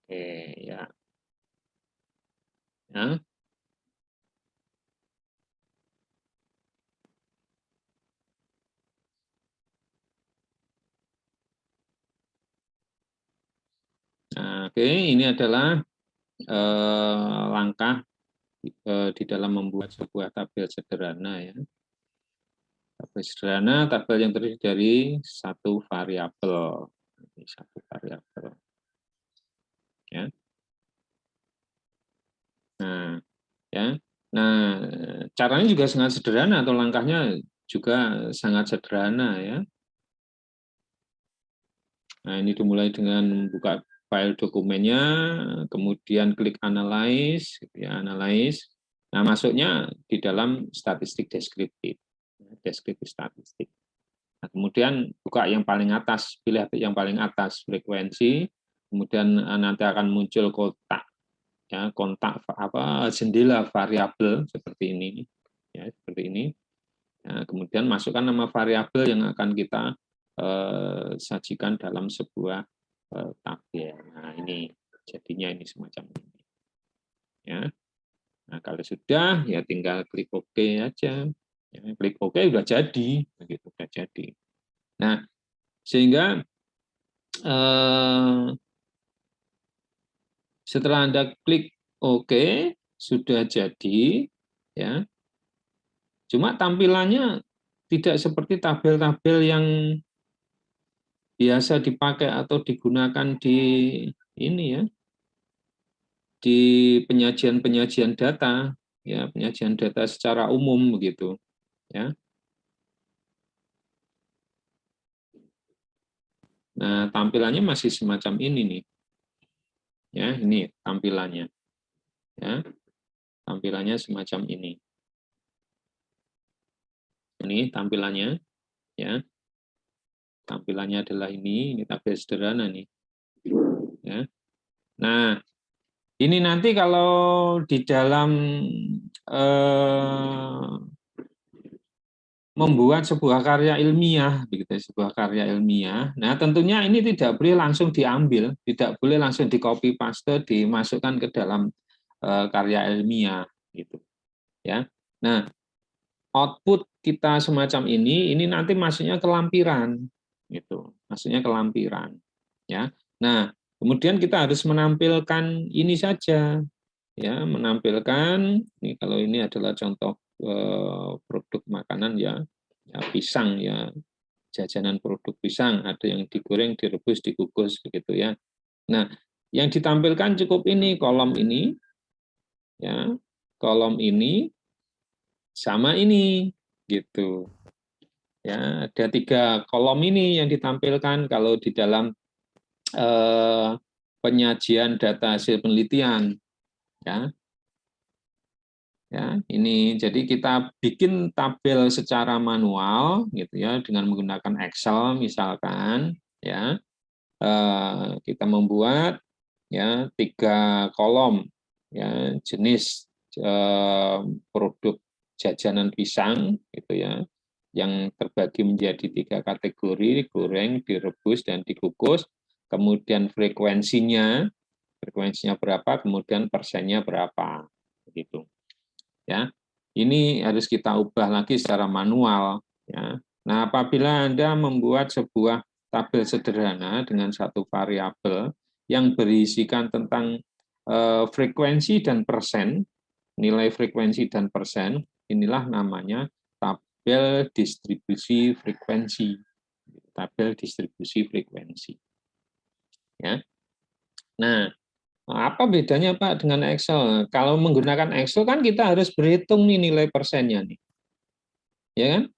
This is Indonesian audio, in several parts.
Oke, ya. Ya. Nah, oke, ini adalah langkah di dalam membuat sebuah tabel sederhana ya. Tabel sederhana, tabel yang terdiri dari satu variabel. Ini satu variabel. Ya. Nah, ya. Nah, caranya juga sangat sederhana atau langkahnya juga sangat sederhana ya. Nah, ini dimulai dengan buka file dokumennya, kemudian klik analyze, ya, analyze. Nah, masuknya di dalam statistik deskriptif, deskriptif statistik. Nah, kemudian buka yang paling atas, pilih yang paling atas frekuensi, kemudian nanti akan muncul kotak, ya, kontak apa jendela variabel seperti ini, ya, seperti ini. Nah, kemudian masukkan nama variabel yang akan kita sajikan dalam sebuah tabel. Nah, ini jadinya ini semacam ini. Ya. Nah, kalau sudah ya tinggal klik OK aja. Ya, klik OK udah jadi, begitu udah jadi. Nah, sehingga setelah Anda klik OK sudah jadi, ya. Cuma tampilannya tidak seperti tabel-tabel yang biasa dipakai atau digunakan di ini ya, di penyajian data, ya, penyajian data secara umum begitu, ya. Nah, tampilannya masih semacam ini nih. Ya, ini tampilannya. Ya. Tampilannya semacam ini. Ini tampilannya, ya. Tampilannya adalah ini tabel sederhana nih. Ya. Nah, ini nanti kalau di dalam membuat sebuah karya ilmiah, begitu sebuah karya ilmiah. Nah, tentunya ini tidak boleh langsung diambil, tidak boleh langsung di copy paste dimasukkan ke dalam karya ilmiah, gitu. Ya. Nah, output kita semacam ini nanti masuknya ke lampiran, gitu. Masuknya ke lampiran, ya. Nah, kemudian kita harus menampilkan ini saja, ya, menampilkan ini kalau ini adalah contoh produk makanan ya, ya pisang ya, jajanan produk pisang, ada yang digoreng, direbus, dikukus begitu ya. Nah, yang ditampilkan cukup ini kolom ini, ya, kolom ini sama ini, gitu. Ya, ada 3 kolom ini yang ditampilkan kalau di dalam penyajian data hasil penelitian, ya. Ya, ini jadi kita bikin tabel secara manual gitu ya dengan menggunakan Excel misalkan ya. Kita membuat ya 3 kolom ya jenis produk jajanan pisang gitu ya yang terbagi menjadi 3 kategori, goreng, direbus dan dikukus, kemudian frekuensinya berapa, kemudian persennya berapa gitu. Ya, ini harus kita ubah lagi secara manual. Ya. Nah, apabila Anda membuat sebuah tabel sederhana dengan satu variabel yang berisikan tentang frekuensi dan persen, nilai frekuensi dan persen, inilah namanya tabel distribusi frekuensi. Tabel distribusi frekuensi. Ya. Nah, apa bedanya Pak dengan Excel? Kalau menggunakan Excel kan kita harus berhitung nih nilai persennya nih, ya kan?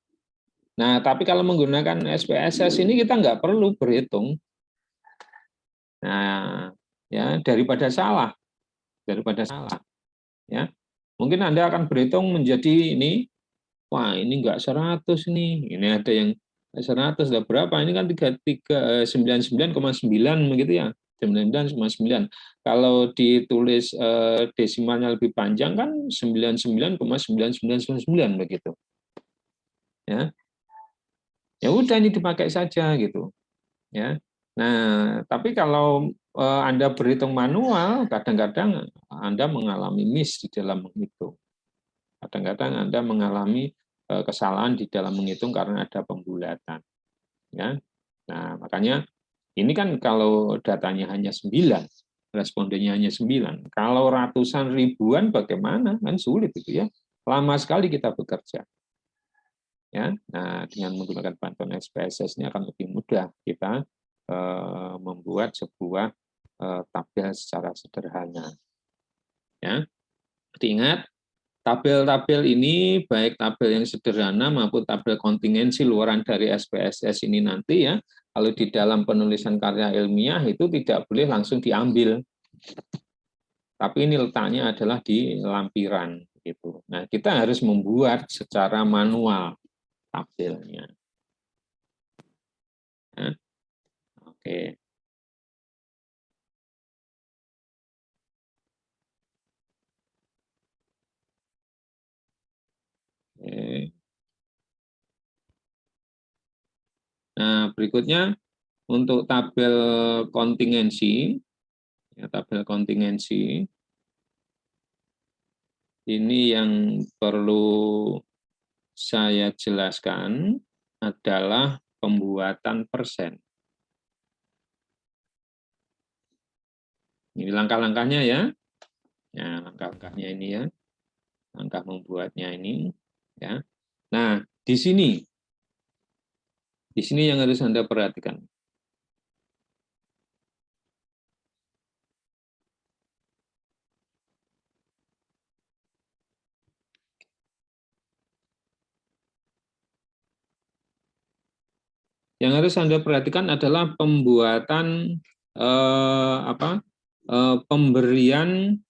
Nah, tapi kalau menggunakan SPSS ini kita nggak perlu berhitung. Nah, ya daripada salah, ya. Mungkin Anda akan berhitung menjadi ini, wah ini nggak 100 nih, ini ada yang 100, ada berapa? Ini kan 99,9 begitu ya. 99,9. Kalau ditulis desimalnya lebih panjang kan 99,9999 begitu. Ya. Ya udah ini dipakai saja gitu. Ya. Nah, tapi kalau Anda berhitung manual, kadang-kadang Anda mengalami miss di dalam menghitung. Kadang-kadang Anda mengalami kesalahan di dalam menghitung karena ada pembulatan. Ya. Nah, makanya ini kan kalau datanya hanya 9, respondennya hanya 9. Kalau ratusan ribuan bagaimana? Kan sulit itu ya. Lama sekali kita bekerja. Ya. Nah, dengan menggunakan bantuan SPSS ini akan lebih mudah kita membuat sebuah tabel secara sederhana. Ya. Ingat, tabel-tabel ini baik tabel yang sederhana maupun tabel kontingensi luaran dari SPSS ini nanti ya, kalau di dalam penulisan karya ilmiah itu tidak boleh langsung diambil. Tapi ini letaknya adalah di lampiran gitu. Nah, kita harus membuat secara manual tabelnya. Ya. Oke. Oke. Nah, berikutnya untuk tabel kontingensi, ya, tabel kontingensi ini yang perlu saya jelaskan adalah pembuatan persen. Ini langkah-langkahnya ya. Ya, langkah-langkahnya ini ya. Langkah membuatnya ini ya. Nah, di sini yang harus Anda perhatikan. Yang harus Anda perhatikan adalah pembuatan pemberian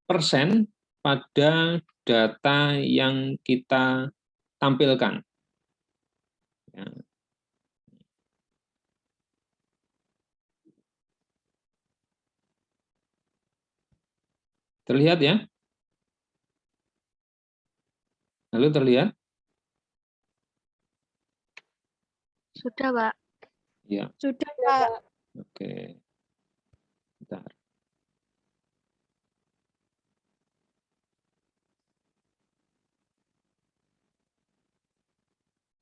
persen pada data yang kita tampilkan. Ya. Terlihat ya? Lalu terlihat? Sudah, Pak. Ya. Sudah, Pak. Oke. Bentar.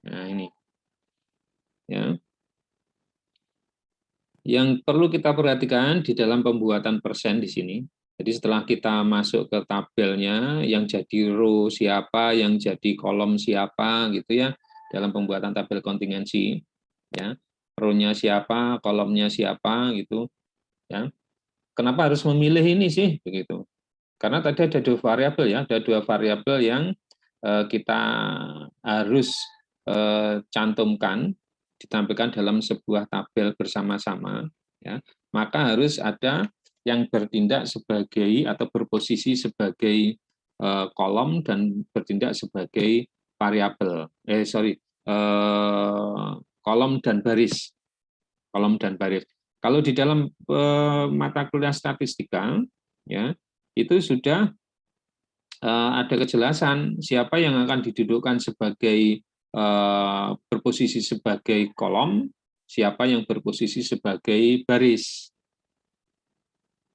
Nah, ini. Ya. Yang perlu kita perhatikan di dalam pembuatan persen di sini. Jadi setelah kita masuk ke tabelnya, yang jadi row siapa, yang jadi kolom siapa, gitu ya, dalam pembuatan tabel kontingensi, ya, row-nya siapa, kolomnya siapa, gitu, ya. Kenapa harus memilih ini sih, begitu? Karena tadi ada dua variabel ya, ada dua variabel yang kita harus cantumkan, ditampilkan dalam sebuah tabel bersama-sama, ya, maka harus ada yang bertindak sebagai atau berposisi sebagai kolom dan bertindak sebagai variabel. Kolom dan baris, kolom dan baris. Kalau di dalam mata kuliah statistika, ya, itu sudah ada kejelasan siapa yang akan didudukkan sebagai berposisi sebagai kolom, siapa yang berposisi sebagai baris.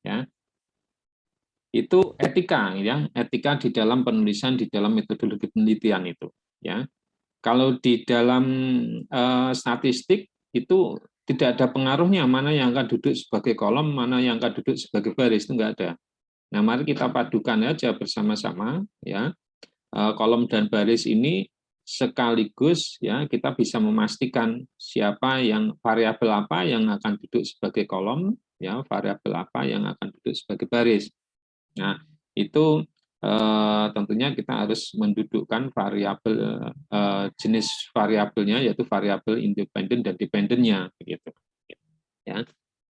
Ya. Itu etika ya, etika di dalam penulisan di dalam metodologi penelitian itu, ya. Kalau di dalam statistik itu tidak ada pengaruhnya mana yang akan duduk sebagai kolom, mana yang akan duduk sebagai baris, itu enggak ada. Nah, mari kita padukan aja bersama-sama ya. Kolom dan baris ini sekaligus ya kita bisa memastikan siapa yang variabel apa yang akan duduk sebagai kolom, ya, variabel apa yang akan duduk sebagai baris. Nah, itu tentunya kita harus mendudukkan variabel jenis variabelnya yaitu variabel independen dan dependennya begitu. Ya.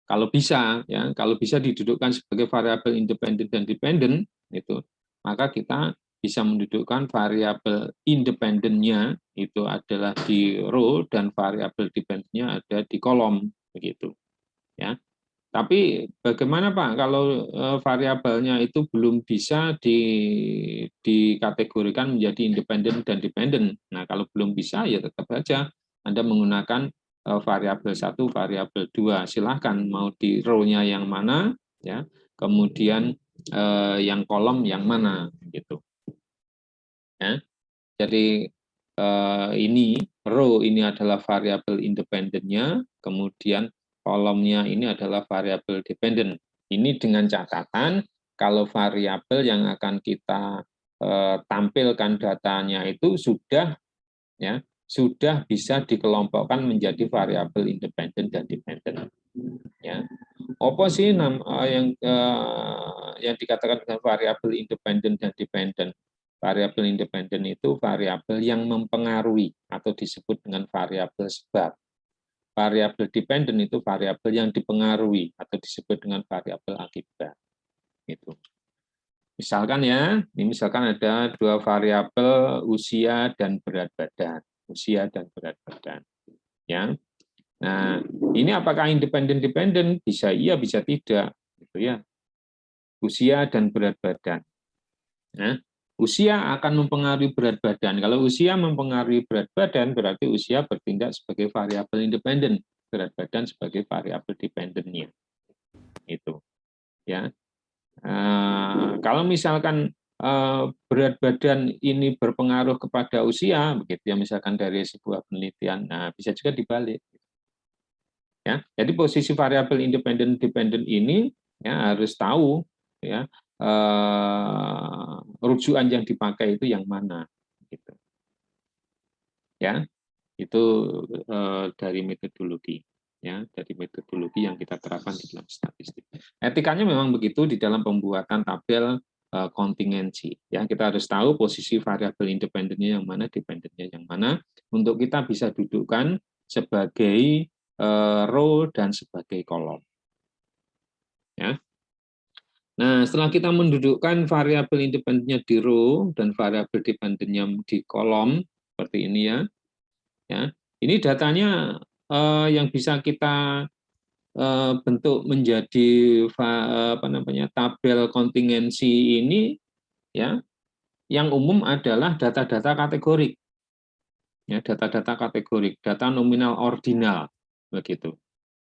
Kalau bisa didudukkan sebagai variabel independen dan dependen itu, maka kita bisa mendudukkan variabel independennya itu adalah di row dan variabel dependennya ada di kolom begitu ya. Tapi bagaimana Pak kalau variabelnya itu belum bisa dikategorikan menjadi independen dan dependen. Nah, kalau belum bisa ya tetap saja Anda menggunakan variabel 1, variabel 2. Silahkan mau di row-nya yang mana, ya, kemudian yang kolom yang mana, gitu. Ya. Jadi ini row ini adalah variabel independennya, kemudian kolomnya ini adalah variabel dependen. Ini dengan catatan kalau variabel yang akan kita tampilkan datanya itu sudah, ya, sudah bisa dikelompokkan menjadi variabel independen dan dependen. Ya. Apa sih yang dikatakan dengan variabel independen dan dependen? Variabel independen itu variabel yang mempengaruhi atau disebut dengan variabel sebab. Variabel dependen itu variabel yang dipengaruhi atau disebut dengan variabel akibat. Gitu. Misalkan ya, ini misalkan ada dua variabel usia dan berat badan. Usia dan berat badan. Ya. Nah, ini apakah independen-dependen? Bisa iya, bisa tidak. Gitu ya. Usia dan berat badan. Nah, usia akan mempengaruhi berat badan. Kalau usia mempengaruhi berat badan, berarti usia bertindak sebagai variabel independen, berat badan sebagai variabel dependennya. Itu, ya. Kalau misalkan berat badan ini berpengaruh kepada usia, begitu ya, misalkan dari sebuah penelitian, nah bisa juga dibalik. Ya, jadi posisi variabel independen dependen ini ya harus tahu, ya, rujukan yang dipakai itu yang mana, gitu. Ya, itu dari metodologi, ya, dari metodologi yang kita terapkan di dalam statistik. Etikanya memang begitu di dalam pembuatan tabel kontingensi. Ya, kita harus tahu posisi variabel independennya yang mana, dependennya yang mana, untuk kita bisa dudukkan sebagai row dan sebagai kolom. Ya. Nah, setelah kita mendudukkan variabel independennya di row dan variabel dependennya di kolom seperti ini ya, ini datanya yang bisa kita bentuk menjadi tabel kontingensi ini, ya, yang umum adalah data-data kategorik, ya, data-data kategorik, data nominal ordinal, begitu.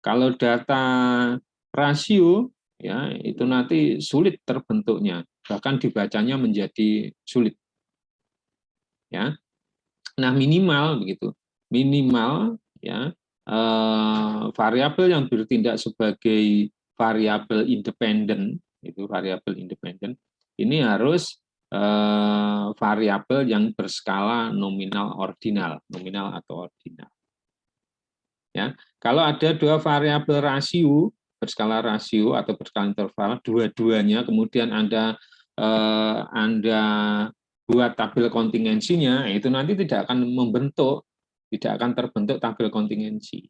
Kalau data rasio, ya, itu nanti sulit terbentuknya, bahkan dibacanya menjadi sulit. Ya. Nah, minimal begitu. Minimal, ya, variabel yang bertindak sebagai variabel independen, itu variabel independen, ini harus variabel yang berskala nominal ordinal, nominal atau ordinal. Ya, kalau ada dua variabel rasio, berskala rasio atau berskala interval, dua-duanya, kemudian Anda buat tabel kontingensinya, itu nanti tidak akan terbentuk tabel kontingensi.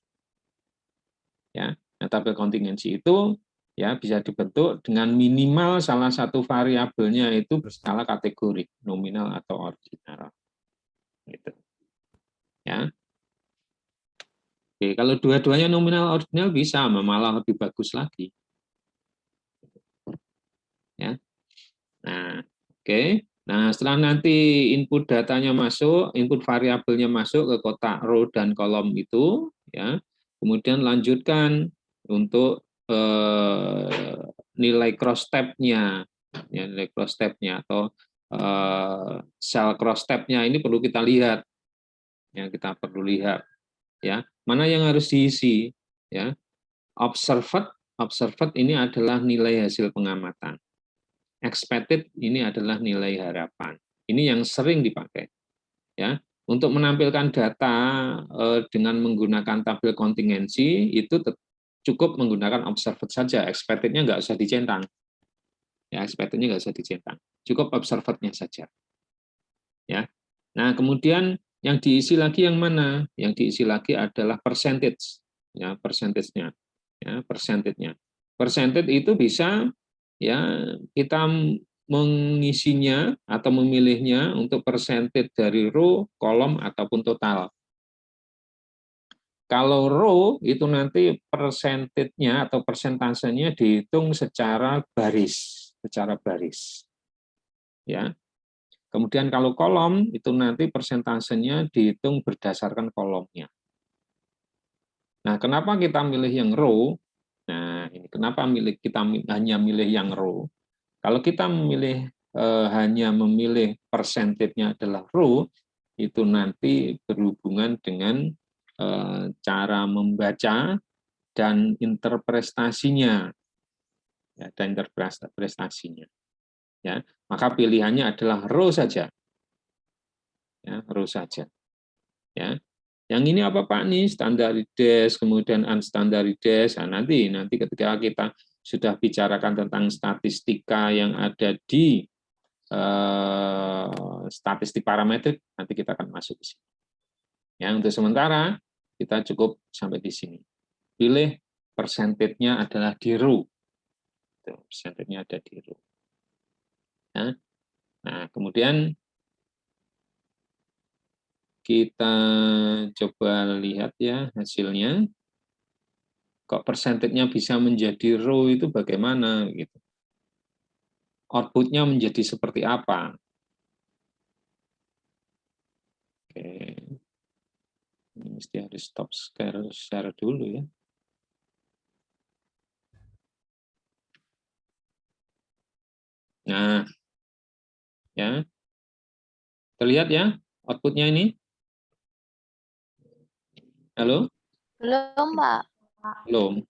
Ya, nah, tabel kontingensi itu ya bisa dibentuk dengan minimal salah satu variabelnya itu berskala kategorik, nominal atau ordinal. Gitu. Ya. Oke, kalau dua-duanya nominal ordinal bisa, malah lebih bagus lagi. Ya. Nah, oke. Nah, setelah nanti input datanya masuk, input variabelnya masuk ke kotak row dan kolom itu, ya, kemudian lanjutkan untuk nilai cross step-nya, ya, nilai cross step-nya atau cell cross step-nya ini perlu kita lihat, ya, kita perlu lihat, ya, mana yang harus diisi, ya. Observed ini adalah nilai hasil pengamatan. Expected ini adalah nilai harapan. Ini yang sering dipakai. Ya, untuk menampilkan data dengan menggunakan tabel kontingensi itu cukup menggunakan observed saja. Expected-nya nggak usah dicentang. Ya, expected-nya nggak usah dicentang. Cukup observed-nya saja. Ya. Nah, kemudian yang diisi lagi yang mana? Yang diisi lagi adalah percentage. Ya, percentage-nya. Ya, percentage-nya. Percentage itu bisa, ya, kita mengisinya atau memilihnya untuk percentage dari row, kolom, ataupun total. Kalau row itu nanti percentage-nya atau persentasenya dihitung secara baris, ya. Kemudian kalau kolom itu nanti persentasenya dihitung berdasarkan kolomnya. Nah, kenapa kita milih yang row? Nah, ini kenapa kita hanya milih yang row? Kalau kita hanya memilih persentasenya adalah row, itu nanti berhubungan dengan cara membaca dan interpretasinya, ya, dan interpretasinya. Ya, maka pilihannya adalah row saja, ya, row saja. Ya, yang ini apa Pak nih? Standardized, kemudian unstandardized. Nah, nanti ketika kita sudah bicarakan tentang statistika yang ada di statistik parametrik, nanti kita akan masuk ke sini. Ya, untuk sementara kita cukup sampai di sini. Pilih persentasenya adalah di row. Persentasenya ada di row. Ya. Nah, kemudian kita coba lihat ya hasilnya. Kok persentasenya bisa menjadi row itu bagaimana gitu. Output-nya menjadi seperti apa? Oke. Ini mesti harus stop share dulu ya. Nah, ya. Terlihat ya output-nya ini? Halo? Belum, Pak. Belum.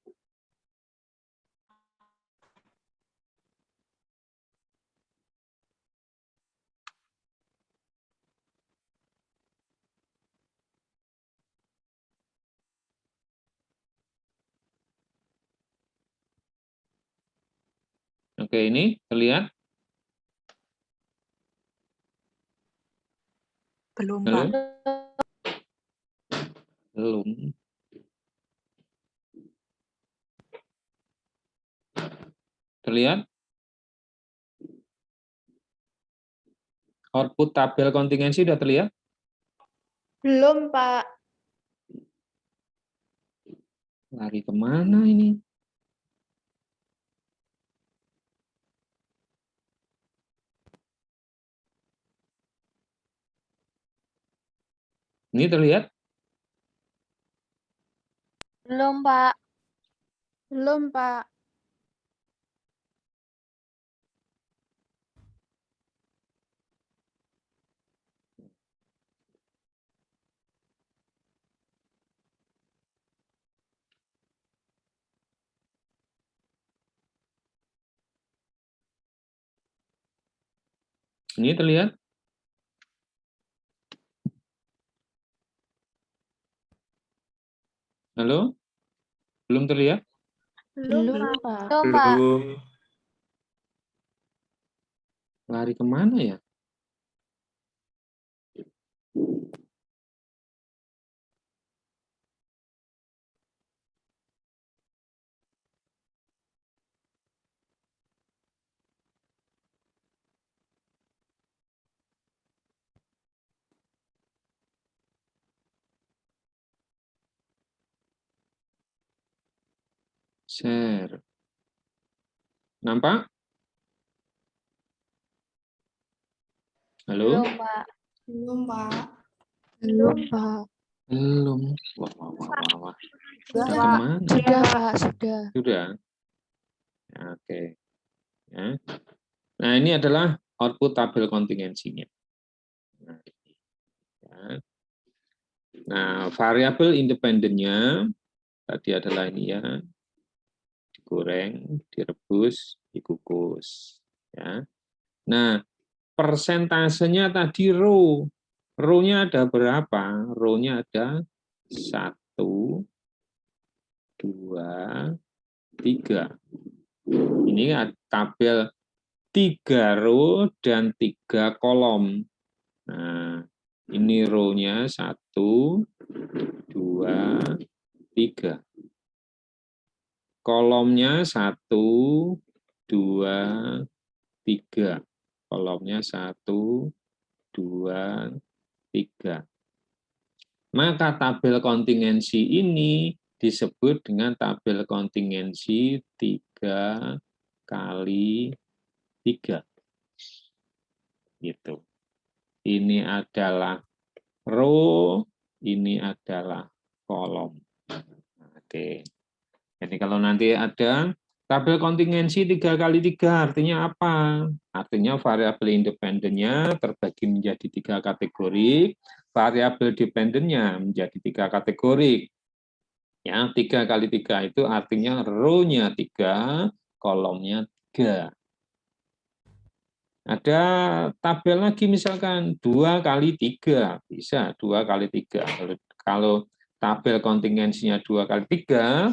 Oke, ini terlihat? Belum, Halo? Pak. Belum. Terlihat? Output tabel kontingensi sudah terlihat? Belum, Pak. Lari kemana ini? Ini terlihat? Belum, Pak. Belum, Pak. Ini terlihat? Halo? Belum terlihat? Belum, Belum, Pak. Pak. Belum, Pak. Lari kemana ya? Share. Nampak? Halo? Belum, Pak. Belum, Pak. Belum, Pak. Belum. Wah. Sudah, Lari Pak. kemana? Sudah, Pak. Sudah. Sudah. Ya, oke. Ya. Nah, ini adalah output tabel kontingensinya. Nah, ya. Nah, variabel independennya tadi adalah ini ya, digoreng, direbus, dikukus. Ya. Nah, persentasenya tadi row. Row-nya ada berapa? Row-nya ada 1, 2, 3. Ini tabel 3 row dan 3 kolom. Nah, ini row-nya 1, 2, 3. Kolomnya 1, 2, 3. Kolomnya 1, 2, 3. Maka tabel kontingensi ini disebut dengan tabel kontingensi 3 kali 3. Gitu. Ini adalah row, ini adalah kolom. Nah, Oke. Jadi kalau nanti ada tabel kontingensi 3x3 artinya apa? Artinya variabel independennya terbagi menjadi 3 kategori, variabel dependennya menjadi 3 kategori. Ya, 3x3 itu artinya row-nya 3, kolomnya 3. Ada tabel lagi misalkan 2x3, bisa 2x3. Kalau tabel kontingensinya 2x3,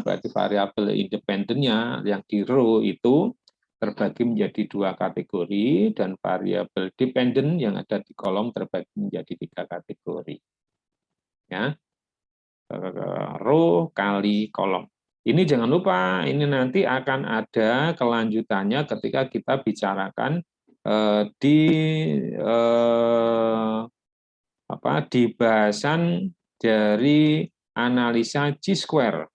berarti variabel independennya yang di row itu terbagi menjadi 2 kategori, dan variabel dependen yang ada di kolom terbagi menjadi 3 kategori. Ya, row kali kolom. Ini jangan lupa, ini nanti akan ada kelanjutannya ketika kita bicarakan di bahasan dari analisa Chi-square.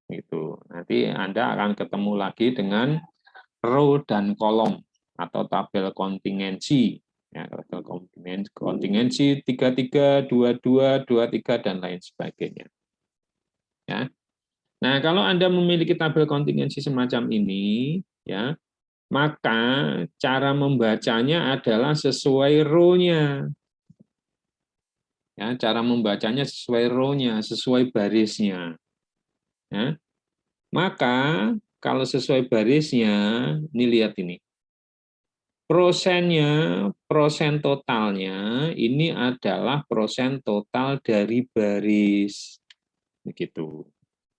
Itu nanti Anda akan ketemu lagi dengan row dan kolom atau tabel kontingensi. Ya, tabel kontingensi 33, 22, 23 dan lain sebagainya. Ya. Nah, kalau Anda memiliki tabel kontingensi semacam ini, ya, maka cara membacanya adalah sesuai row-nya. Ya, cara membacanya sesuai row-nya, sesuai barisnya. Ya. Maka kalau sesuai barisnya, ini lihat ini. Prosen totalnya ini adalah prosen total dari baris. Begitu.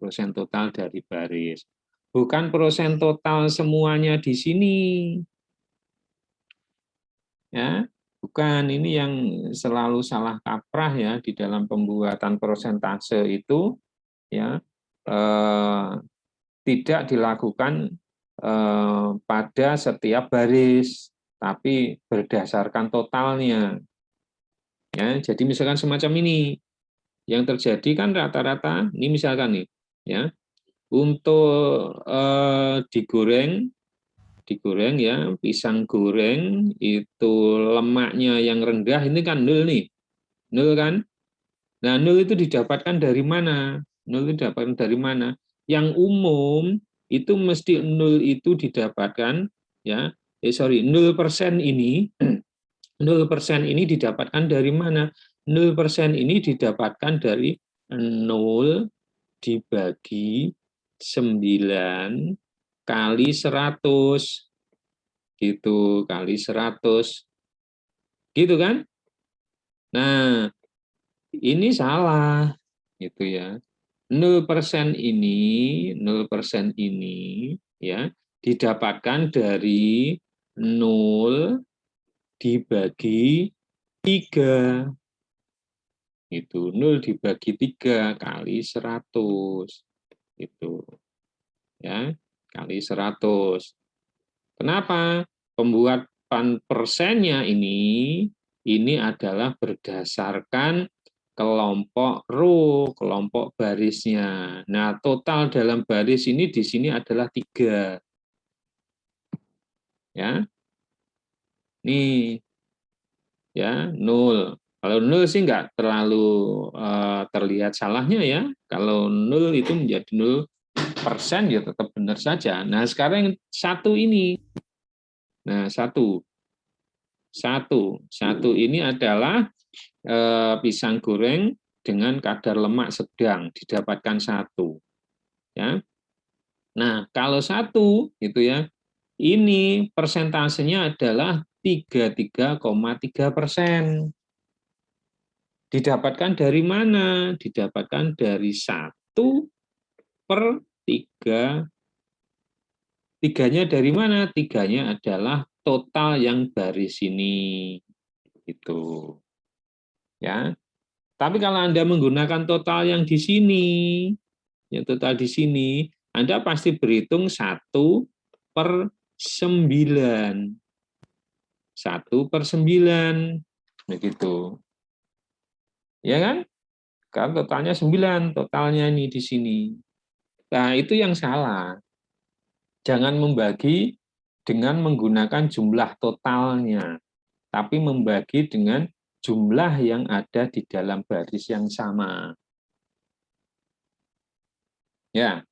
Prosen total dari baris. Bukan prosen total semuanya di sini. Ya, bukan, ini yang selalu salah kaprah ya di dalam pembuatan persentase itu, ya, tidak dilakukan pada setiap baris, tapi berdasarkan totalnya. Ya, jadi misalkan semacam ini, yang terjadi kan rata-rata, ini misalkan nih, ya, untuk digoreng ya, pisang goreng itu lemaknya yang rendah ini kan 0 nih, 0 kan. Nah, 0 itu didapatkan dari mana? 0 itu didapatkan dari mana? Yang umum itu mesti 0 itu didapatkan, ya, 0% ini 0% ini didapatkan dari mana? 0% ini didapatkan dari 0 dibagi 9 kali 100, gitu, kali 100, gitu kan? Nah, ini salah, gitu ya. 0% ini, 0% ini, ya, didapatkan dari 0 dibagi 3. Itu 0 dibagi 3 kali 100. Itu. Ya, kali 100. Kenapa? Pembuatan persennya ini adalah berdasarkan kelompok row, kelompok barisnya. Nah, total dalam baris ini di sini adalah 3. Ya. Nih, ya, 0. Kalau 0 sih nggak terlalu terlihat salahnya ya. Kalau 0 itu menjadi 0%, ya tetap benar saja. Nah, sekarang yang 1 ini. Nah, 1 ini adalah pisang goreng dengan kadar lemak sedang, didapatkan 1. Ya. Nah, kalau 1 gitu ya, ini persentasenya adalah 33,3%. Didapatkan dari mana? Didapatkan dari 1/3. 3-nya dari mana? 3-nya adalah total yang baris ini. Itu. Ya. Tapi kalau Anda menggunakan total yang di sini, yang total di sini, Anda pasti berhitung 1/9. 1/9. Begitu. Ya kan? Kan totalnya 9, totalnya ini di sini. Nah, itu yang salah. Jangan membagi dengan menggunakan jumlah totalnya, tapi membagi dengan jumlah yang ada di dalam baris yang sama. Ya.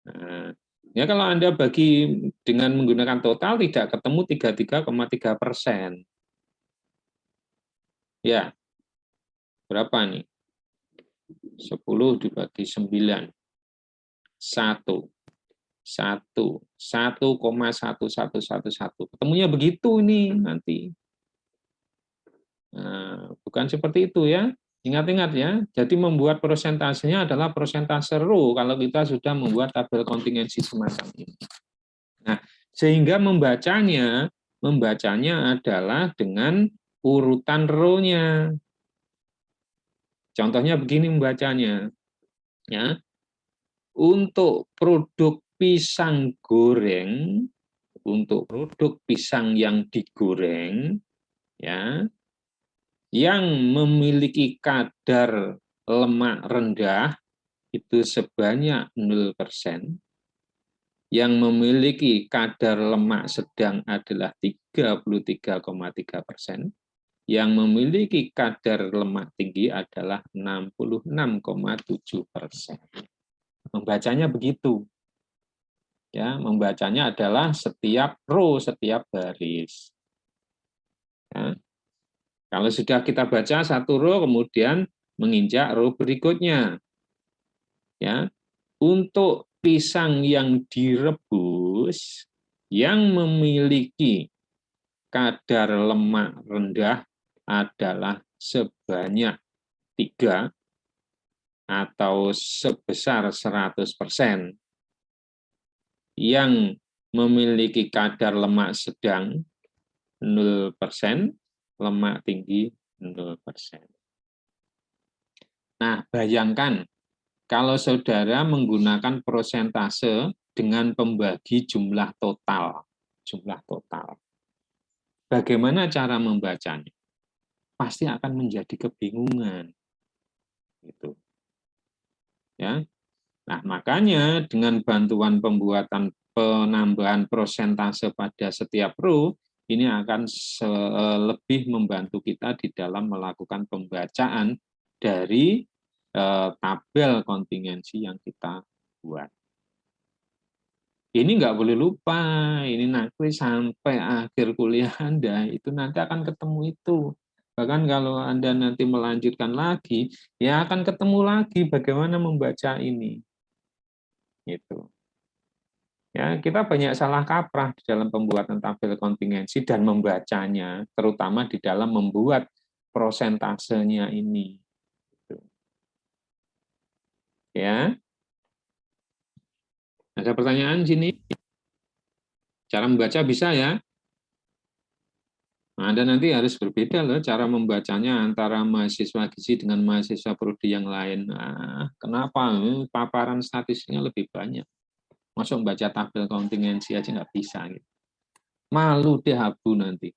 Nah, ya kalau Anda bagi dengan menggunakan total tidak ketemu 33,3%. Ya, berapa nih? 10 dibagi 9. 1,1111. Ketemunya begitu ini nanti. Nah, bukan seperti itu ya. Ingat-ingat ya. Jadi membuat prosentasenya adalah persentase row kalau kita sudah membuat tabel kontingensi semacam ini. Nah, sehingga membacanya adalah dengan urutan row-nya. Contohnya begini membacanya. Ya. Untuk produk pisang goreng, untuk produk pisang yang digoreng, ya, yang memiliki kadar lemak rendah itu sebanyak 0%, yang memiliki kadar lemak sedang adalah 33,3%, yang memiliki kadar lemak tinggi adalah 66,7%. Membacanya begitu. Ya, membacanya adalah setiap row, setiap baris. Ya. Kalau sudah kita baca satu row, kemudian menginjak row berikutnya. Ya, untuk pisang yang direbus yang memiliki kadar lemak rendah adalah sebanyak 3 atau sebesar 100%. Yang memiliki kadar lemak sedang 0%, lemak tinggi 0%. Nah, bayangkan kalau saudara menggunakan persentase dengan pembagi jumlah total. Jumlah total. Bagaimana cara membacanya? Pasti akan menjadi kebingungan. Gitu. Ya. Nah, makanya dengan bantuan pembuatan penambahan persentase pada setiap row, ini akan lebih membantu kita di dalam melakukan pembacaan dari tabel kontingensi yang kita buat. Ini nggak boleh lupa, ini nanti sampai akhir kuliah Anda, itu nanti akan ketemu itu. Bahkan kalau Anda nanti melanjutkan lagi, ya akan ketemu lagi bagaimana membaca ini. Gitu. Ya, kita banyak salah kaprah di dalam pembuatan tabel kontingensi dan membacanya, terutama di dalam membuat prosentasenya ini. Gitu. Ya, ada pertanyaan di sini? Cara membaca bisa ya? Nah, Anda nanti harus berbeda loh cara membacanya antara mahasiswa gizi dengan mahasiswa prodi yang lain. Nah, kenapa? Paparan statistiknya lebih banyak. Masuk membaca tabel kontingensi aja nggak bisa. Gitu. Malu deh Abu nanti.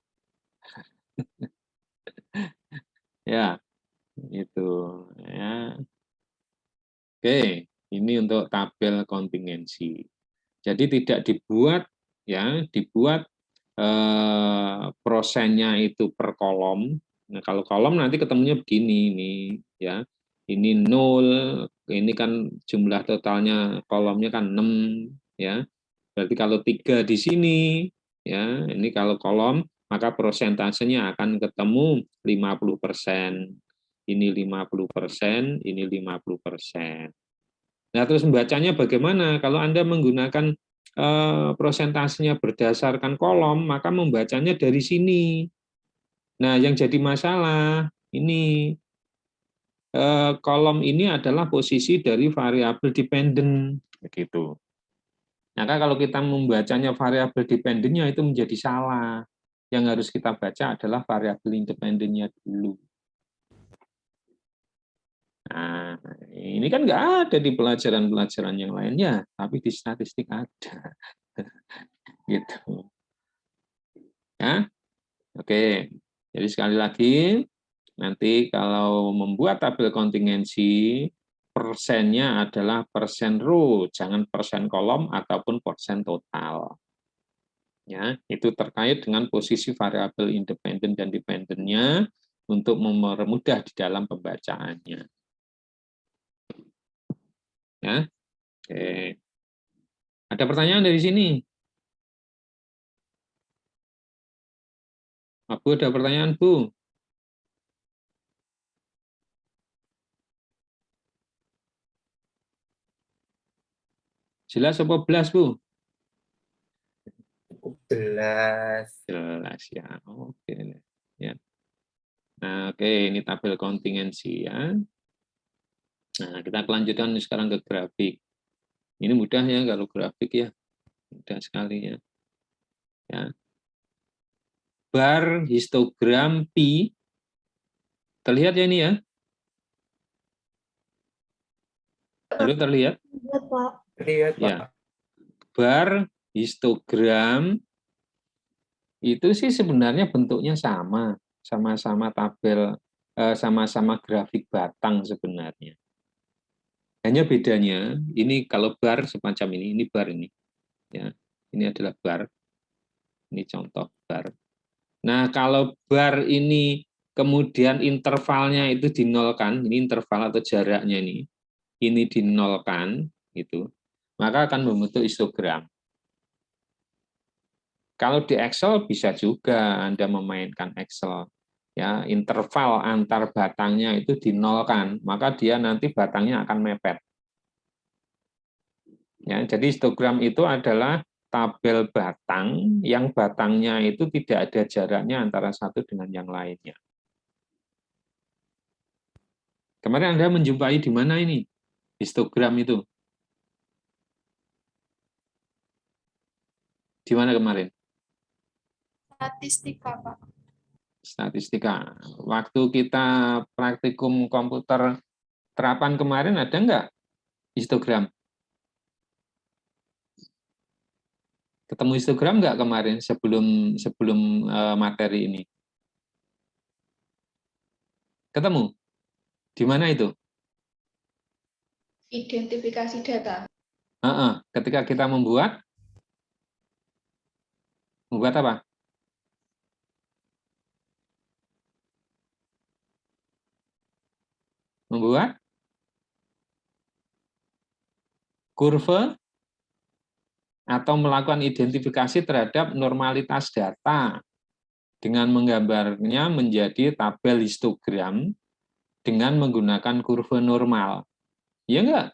Ya, itu. Ya. Oke, ini untuk tabel kontingensi. Jadi tidak dibuat, ya, dibuat prosennya itu per kolom. Nah, kalau kolom nanti ketemunya begini, ini, ya. Ini 0, ini kan jumlah totalnya kolomnya kan 6, ya. Berarti kalau 3 di sini, ya, ini kalau kolom, maka persentasenya akan ketemu 50%. Ini 50%, ini 50%. Nah, terus membacanya bagaimana? Kalau Anda menggunakan prosentasenya berdasarkan kolom, maka membacanya dari sini. Nah, yang jadi masalah, ini kolom ini adalah posisi dari variabel dependen. Begitu. Maka kalau kita membacanya variabel dependennya itu menjadi salah. Yang harus kita baca adalah variabel independennya dulu. Nah, ini kan nggak ada di pelajaran-pelajaran yang lainnya, tapi di statistik ada. Gitu. Ya, oke. Jadi sekali lagi, nanti kalau membuat tabel kontingensi, persennya adalah persen row, jangan persen kolom ataupun persen total. Ya, itu terkait dengan posisi variabel independen dan dependennya untuk mempermudah di dalam pembacaannya. Ya, Oke. Ada pertanyaan dari sini? Bu, ada pertanyaan, Bu? Jelas apa belas, Bu? Jelas. Jelas ya. Oke. Ya. Nah, oke, ini tabel kontingensi ya. Nah, kita lanjutkan sekarang ke grafik. Ini mudah ya kalau grafik ya. Mudah sekali ya. Ya. Bar histogram pi. Terlihat ya ini ya? Halo, terlihat? Iya, Pak. Lihat, Pak. Ya. Bar histogram itu sih sebenarnya bentuknya sama. Sama-sama tabel, sama-sama grafik batang sebenarnya. Hanya bedanya, ini kalau bar semacam ini bar ini. Ya, ini adalah bar. Ini contoh bar. Nah, kalau bar ini kemudian intervalnya itu dinolkan, ini interval atau jaraknya ini dinolkan, gitu, maka akan membentuk histogram. Kalau di Excel bisa juga Anda memainkan Excel. Ya, interval antar batangnya itu dinolkan, maka dia nanti batangnya akan mepet. Ya, jadi histogram itu adalah tabel batang yang batangnya itu tidak ada jaraknya antara satu dengan yang lainnya. Kemarin Anda menjumpai di mana ini histogram itu? Di mana kemarin? Statistika, Pak. Statistika. Waktu kita praktikum komputer terapan kemarin ada nggak histogram? Ketemu histogram nggak kemarin sebelum sebelum materi ini? Ketemu? Di mana itu? Identifikasi data. Ketika kita membuat apa? Membuat kurva atau melakukan identifikasi terhadap normalitas data dengan menggambarnya menjadi tabel histogram dengan menggunakan kurva normal. Iya enggak?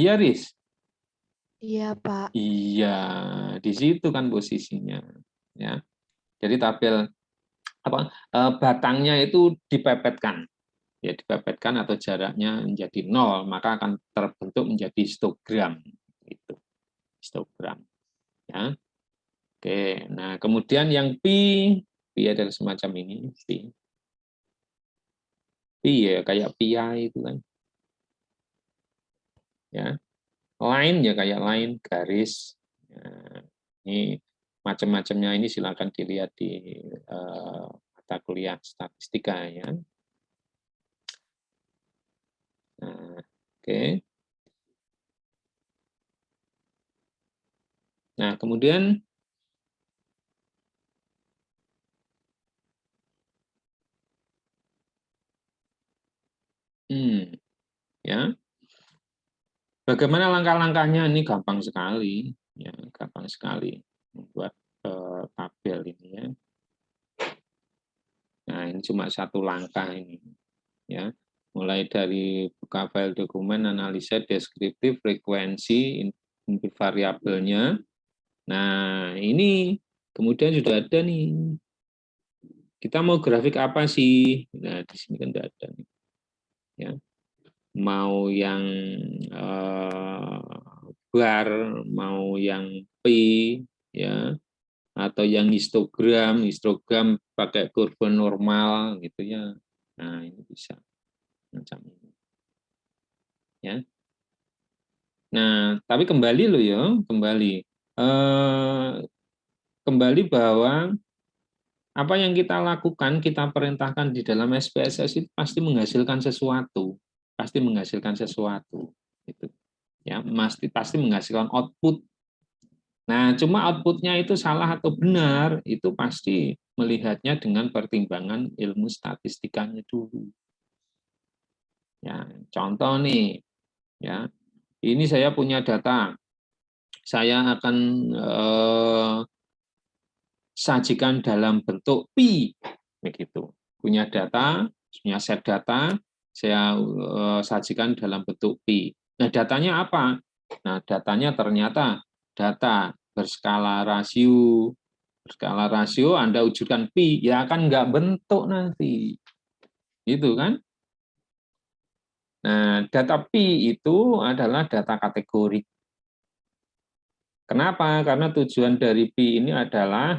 Iya, Riz? Iya, Pak. Iya, di situ kan posisinya. Ya. Jadi tabel batangnya itu dipepetkan. Ya, dipepetkan atau jaraknya menjadi 0, maka akan terbentuk menjadi histogram. Itu. Histogram. Ya. Oke, nah kemudian yang pi adalah semacam ini, pi. Pi ya kayak pi itu kan. Ya. Line ya kayak line, garis. Nah, ini macam-macamnya ini silakan dilihat di mata kuliah statistika ya. Nah, oke. Nah, kemudian ya. Bagaimana langkah-langkahnya? Ini gampang sekali, ya, gampang sekali membuat tabel ini ya. Nah, ini cuma satu langkah ini, ya. Mulai dari buka file dokumen, analisa deskriptif, frekuensi, input variabelnya. Nah, ini kemudian sudah ada nih. Kita mau grafik apa sih? Nah, di sini kan tidak ada nih. Ya. Mau yang bar, mau yang pi, ya, atau yang histogram pakai kurva normal gitu ya. Nah, ini bisa macam ini. Ya. Nah, tapi kembali loh ya, kembali bahwa apa yang kita lakukan, kita perintahkan di dalam SPSS itu pasti menghasilkan sesuatu, gitu. Ya, pasti menghasilkan output. Nah, cuma outputnya itu salah atau benar, itu pasti melihatnya dengan pertimbangan ilmu statistikanya dulu. Ya, contoh nih, ya. Ini saya punya data. Saya akan sajikan dalam bentuk pi, begitu. Punya data, punya set data, saya sajikan dalam bentuk pi. Nah, datanya apa? Nah, datanya ternyata data berskala rasio. Berskala rasio Anda wujudkan pi, ya akan nggak bentuk nanti. Gitu kan? Nah, data pi itu adalah data kategori. Kenapa? Karena tujuan dari pi ini adalah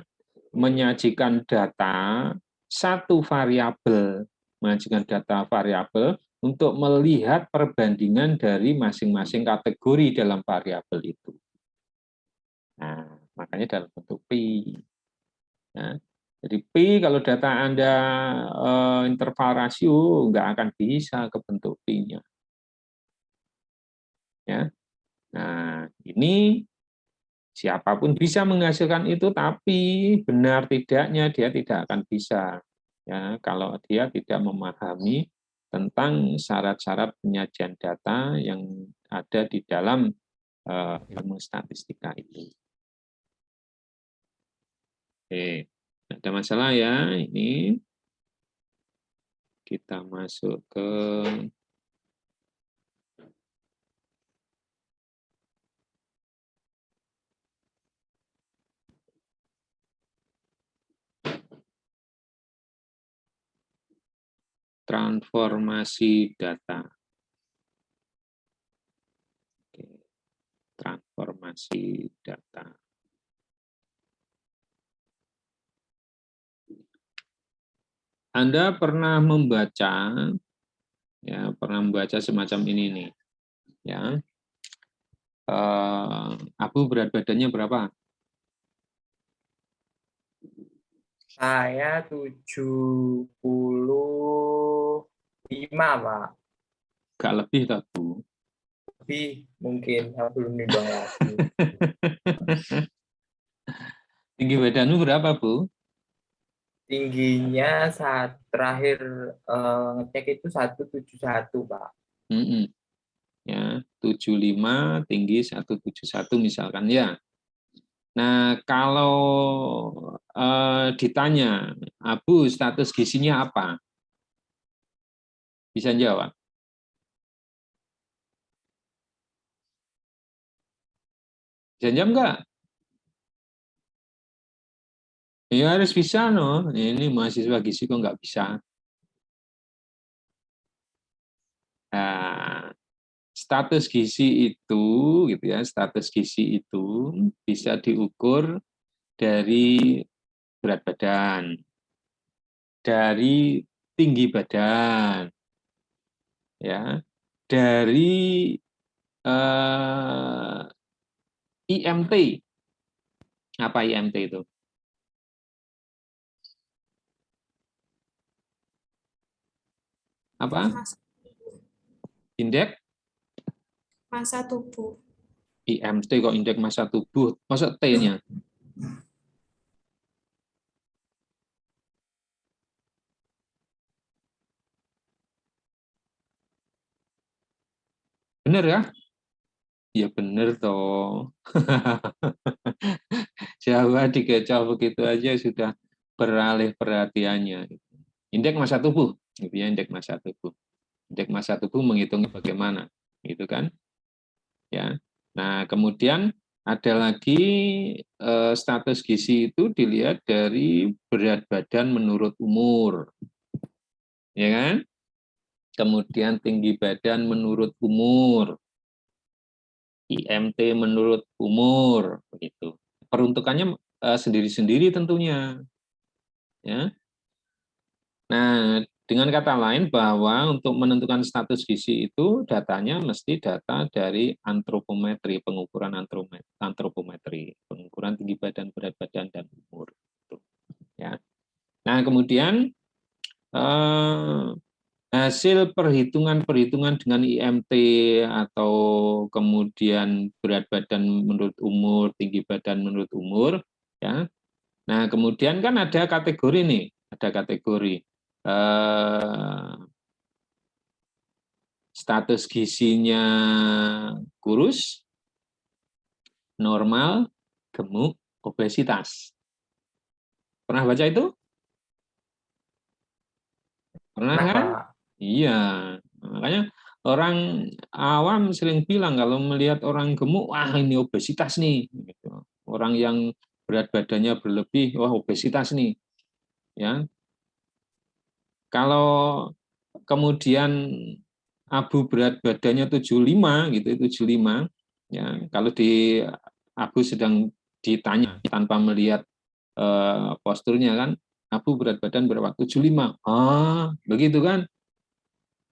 menyajikan data satu variabel, menyajikan data variabel untuk melihat perbandingan dari masing-masing kategori dalam variabel itu. Nah, makanya dalam bentuk pi. Nah, jadi pi kalau data Anda interval rasio nggak akan bisa ke bentuk pi-nya. Ya. Nah, ini siapapun bisa menghasilkan itu, tapi benar tidaknya dia tidak akan bisa, ya, kalau dia tidak memahami tentang syarat-syarat penyajian data yang ada di dalam ilmu statistika itu. Oke, ada masalah ya ini. Kita masuk ke transformasi data. Oke, transformasi data. Anda pernah membaca, ya, pernah membaca semacam ini nih, ya. Abu berat badannya berapa? Saya 75, Pak. Gak lebih tak, Bu? Lebih mungkin, saya belum nimbang lagi. Tinggi badanmu berapa, Bu? Tingginya saat terakhir ngecek itu 171, Pak. Ya, 75, tinggi 171 misalkan ya. Nah, kalau ditanya, Abu status gizinya apa? Bisa jawab? Bisa jawab nggak? Ya harus bisa, no. Ini mahasiswa gizi kok nggak bisa. Nah, status gizi itu, gitu ya, status gizi itu bisa diukur dari berat badan, dari tinggi badan, ya, dari IMT. Apa IMT itu? Apa? Indeks Masa tubuh. IMT kok indeks massa tubuh? Masa T-nya? Bener ya? Ya bener toh. Jawa dikecoh begitu aja sudah beralih perhatiannya. Indeks massa tubuh, gitu ya, indeks massa tubuh. Indeks massa tubuh menghitungnya bagaimana, gitu kan? Ya. Nah, kemudian ada lagi status gizi itu dilihat dari berat badan menurut umur, ya kan? Kemudian tinggi badan menurut umur, IMT menurut umur, begitu. Peruntukannya sendiri-sendiri tentunya, ya. Nah, dengan kata lain bahwa untuk menentukan status gizi itu datanya mesti data dari antropometri, pengukuran antropometri, pengukuran tinggi badan, berat badan, dan umur. Ya. Nah, kemudian hasil perhitungan-perhitungan dengan IMT atau kemudian berat badan menurut umur, tinggi badan menurut umur, ya. Nah, kemudian kan ada kategori nih, ada kategori status gizinya kurus, normal, gemuk, obesitas. Pernah baca itu? Pernah Nah, kan? Pak. Iya. Makanya orang awam sering bilang kalau melihat orang gemuk, wah ini obesitas nih. Gitu. Orang yang berat badannya berlebih, wah obesitas nih. Ya. Kalau kemudian Abu berat badannya 75 gitu, 75, ya. Kalau di Abu sedang ditanya tanpa melihat posturnya kan, Abu berat badan berapa? 75. Ah, begitu kan?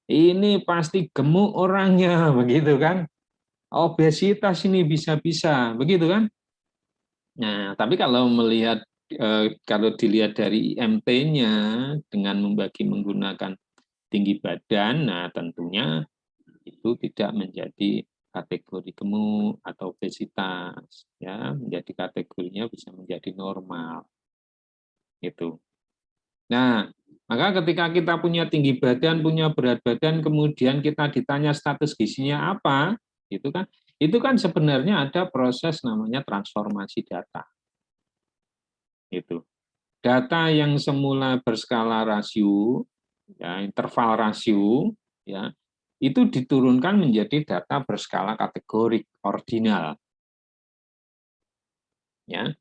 Ini pasti gemuk orangnya, begitu kan? Obesitas ini bisa-bisa, begitu kan? Nah, tapi kalau melihat kalau dilihat dari IMT-nya dengan membagi menggunakan tinggi badan, nah tentunya itu tidak menjadi kategori gemuk atau obesitas, ya, menjadi kategorinya bisa menjadi normal, gitu. Nah, maka ketika kita punya tinggi badan, punya berat badan, kemudian kita ditanya status gizinya apa, itu kan sebenarnya ada proses namanya transformasi data. Itu data yang semula berskala rasio, ya, interval rasio, ya, itu diturunkan menjadi data berskala kategorik ordinal. Ya,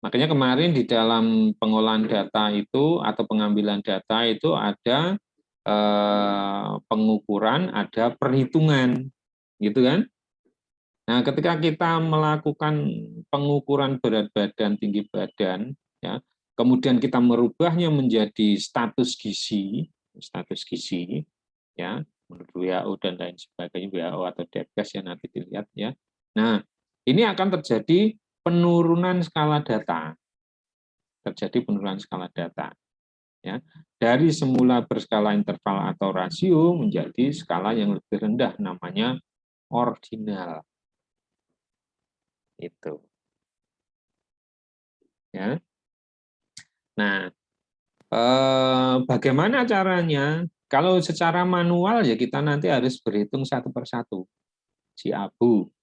makanya kemarin di dalam pengolahan data itu atau pengambilan data itu ada pengukuran, ada perhitungan, gitu kan? Nah, ketika kita melakukan pengukuran berat badan, tinggi badan, ya, kemudian kita merubahnya menjadi status gizi, ya, menurut WHO dan lain sebagainya, WHO atau Depkes ya nanti dilihat ya. Nah, ini akan terjadi penurunan skala data, ya, dari semula berskala interval atau rasio menjadi skala yang lebih rendah, namanya ordinal. Itu. Ya. Nah, bagaimana caranya? Kalau secara manual ya kita nanti harus berhitung satu persatu. Si Abu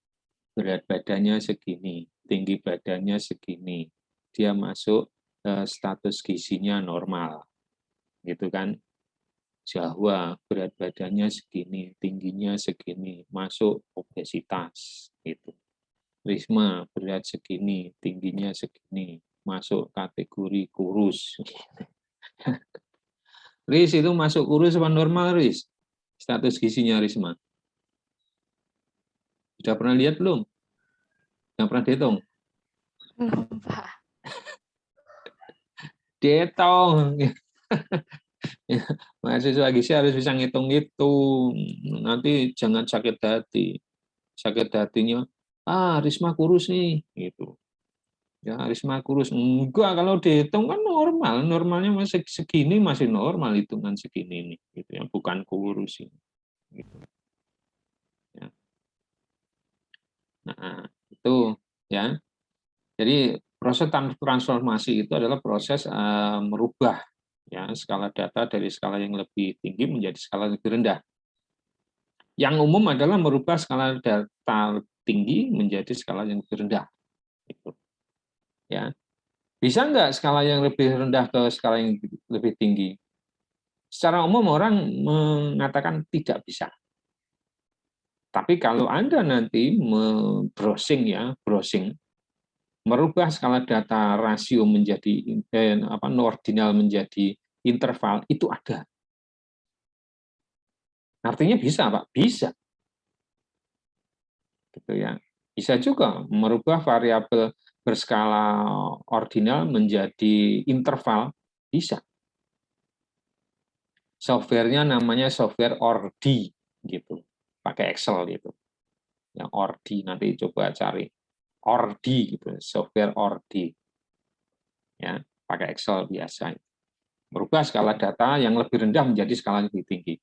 berat badannya segini, tinggi badannya segini, dia masuk status gizinya normal, gitu kan? Jawa berat badannya segini, tingginya segini, masuk obesitas, gitu. Risma berat segini, tingginya segini, masuk kategori kurus. Riz itu masuk kurus apa normal, Riz? Status gizinya Risma. Sudah pernah lihat belum? Sudah pernah dihitung? Belum, Pak. Dihitung. Mahasiswa gizi harus bisa ngitung itu. Nanti jangan sakit hati. Sakit hatinya, Risma kurus nih. Gitu. Ya, Risma kurus. Enggak, kalau dihitung kan normal. Normalnya masih segini, masih normal hitungan segini nih. Gitu ya, bukan kurus ini. Gitu. Ya. Nah, itu ya. Jadi proses transformasi itu adalah proses merubah ya skala data dari skala yang lebih tinggi menjadi skala yang lebih rendah. Yang umum adalah merubah skala data tinggi menjadi skala yang lebih rendah. Gitu. Ya, bisa nggak skala yang lebih rendah ke skala yang lebih tinggi? Secara umum orang mengatakan tidak bisa. Tapi kalau Anda nanti browsing, merubah skala data rasio menjadi ordinal menjadi interval, itu ada. Artinya bisa, Pak, bisa. Gitu ya. Bisa juga merubah variabel berskala ordinal menjadi interval, bisa. Softwarenya namanya software Ordi gitu. Pakai Excel gitu. Yang Ordi nanti coba cari. Ordi gitu, software Ordi. Ya, pakai Excel biasa. Merubah skala data yang lebih rendah menjadi skala yang lebih tinggi.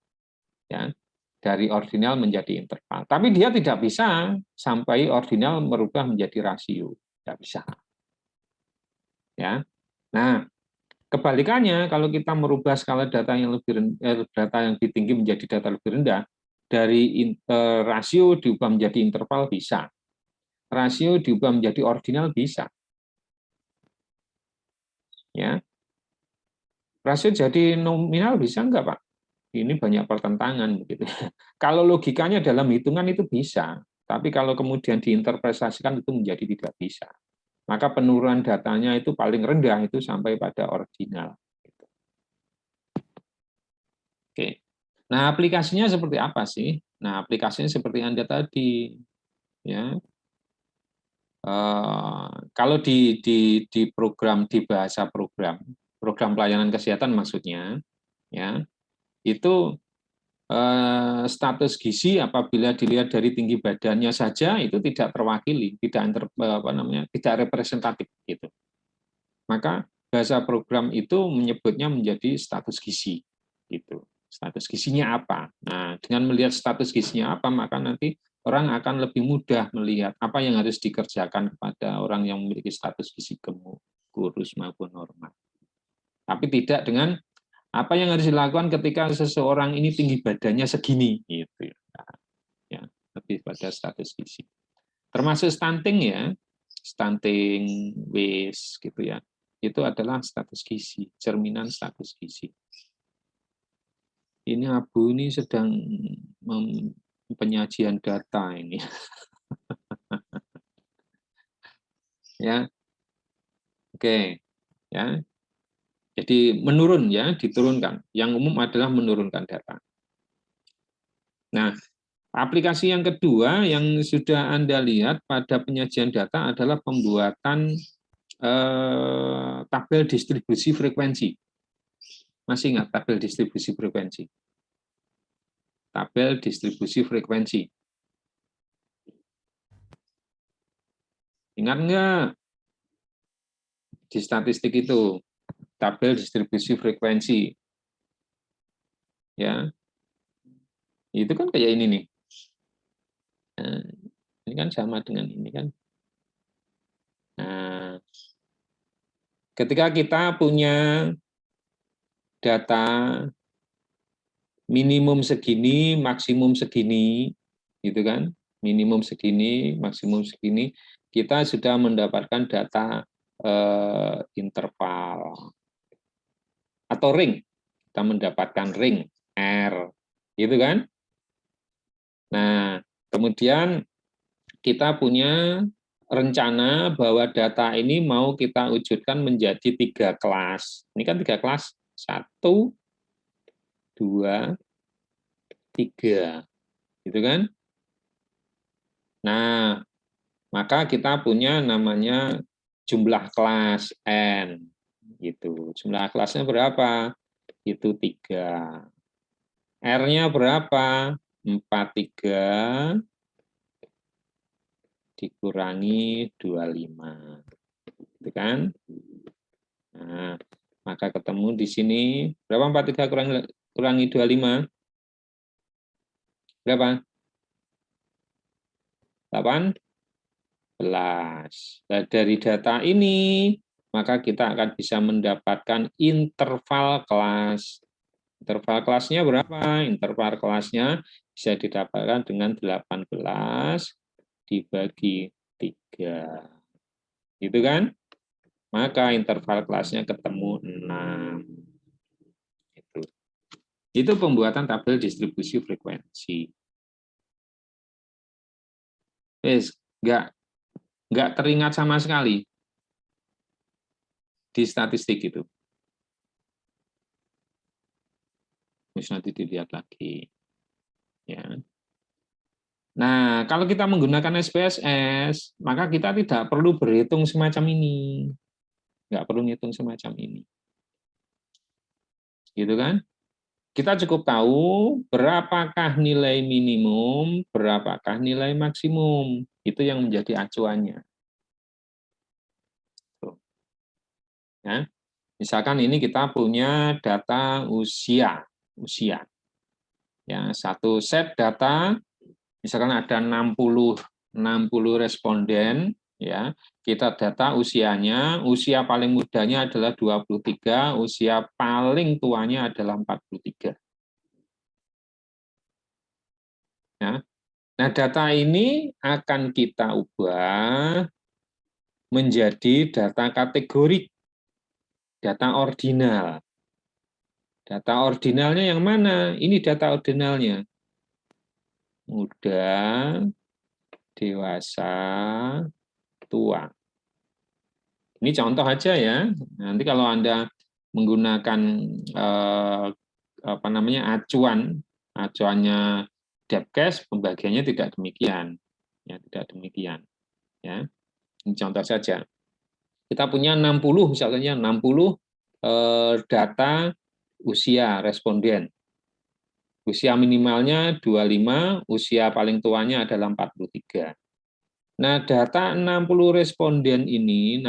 Ya, dari ordinal menjadi interval. Tapi dia tidak bisa sampai ordinal merubah menjadi rasio. Tidak bisa. Ya. Nah, kebalikannya kalau kita merubah skala data yang lebih tinggi menjadi data lebih rendah, dari rasio diubah menjadi interval bisa. Rasio diubah menjadi ordinal bisa. Ya. Rasio jadi nominal bisa enggak, Pak? Ini banyak pertentangan begitu. Kalau logikanya dalam hitungan itu bisa, tapi kalau kemudian diinterpretasikan itu menjadi tidak bisa. Maka penurunan datanya itu paling rendah itu sampai pada ordinal. Oke. Nah, aplikasinya seperti apa sih? Nah, aplikasinya seperti Anda tadi, ya. Kalau di program, di bahasa program pelayanan kesehatan maksudnya, ya, itu status gizi apabila dilihat dari tinggi badannya saja itu tidak terwakili, tidak representatif gitu. Maka bahasa program itu menyebutnya menjadi status gizi gitu. Status gizinya apa? Nah, dengan melihat status gizinya apa, maka nanti orang akan lebih mudah melihat apa yang harus dikerjakan kepada orang yang memiliki status gizi gemuk, kurus maupun normal. Tapi tidak dengan apa yang harus dilakukan ketika seseorang ini tinggi badannya segini, gitu ya, lebih pada status gizi. Termasuk stunting ya, stunting, waist, gitu ya, itu adalah status gizi, cerminan status gizi. Ini Abu ini sedang penyajian data ini, ya, oke, ya. Jadi menurun ya, diturunkan. Yang umum adalah menurunkan data. Nah, aplikasi yang kedua yang sudah Anda lihat pada penyajian data adalah pembuatan tabel distribusi frekuensi. Masih ingat tabel distribusi frekuensi? Tabel distribusi frekuensi. Ingat nggak? Di statistik itu, tabel distribusi frekuensi. Ya, itu kan kayak ini nih. Nah, ini kan sama dengan ini kan. Nah, ketika kita punya data minimum segini, maksimum segini, gitu kan? Minimum segini, maksimum segini, kita sudah mendapatkan data interval atau ring. Kita mendapatkan ring R, gitu kan? Nah, kemudian kita punya rencana bahwa data ini mau kita wujudkan menjadi 3 kelas. Ini kan 3 kelas, 1, 2, 3, gitu kan? Nah, maka kita punya namanya jumlah kelas N, gitu. Jumlah kelasnya berapa? Itu 3. R-nya berapa? 43 dikurangi 25. Gitu kan? Nah, maka ketemu di sini berapa 43 kurangi 25? Berapa? 18. Nah, dari data ini maka kita akan bisa mendapatkan interval kelas. Interval kelasnya berapa? Interval kelasnya bisa didapatkan dengan 18 dibagi 3. Gitu kan? Maka interval kelasnya ketemu 6. Itu pembuatan tabel distribusi frekuensi. Nggak teringat sama sekali di statistik itu. Terus nanti dilihat lagi. Ya. Nah, kalau kita menggunakan SPSS, maka kita tidak perlu berhitung semacam ini. Nggak perlu ngitung semacam ini. Gitu kan? Kita cukup tahu berapakah nilai minimum, berapakah nilai maksimum. Itu yang menjadi acuannya. Ya. Misalkan ini kita punya data usia. Ya, satu set data, misalkan ada 60 responden, ya. Kita data usianya, usia paling mudanya adalah 23, usia paling tuanya adalah 43. Nah, data ini akan kita ubah menjadi data kategorik, data ordinal. Data ordinalnya yang mana? Ini data ordinalnya. Muda, dewasa, tua. Ini contoh aja ya. Nanti kalau Anda menggunakan acuannya Depkes, pembagiannya tidak demikian. Ya, tidak demikian. Ya. Ini contoh saja. Kita punya 60 misalnya 60 data usia responden. Usia minimalnya 25, usia paling tuanya adalah 43. Nah, data 60 responden ini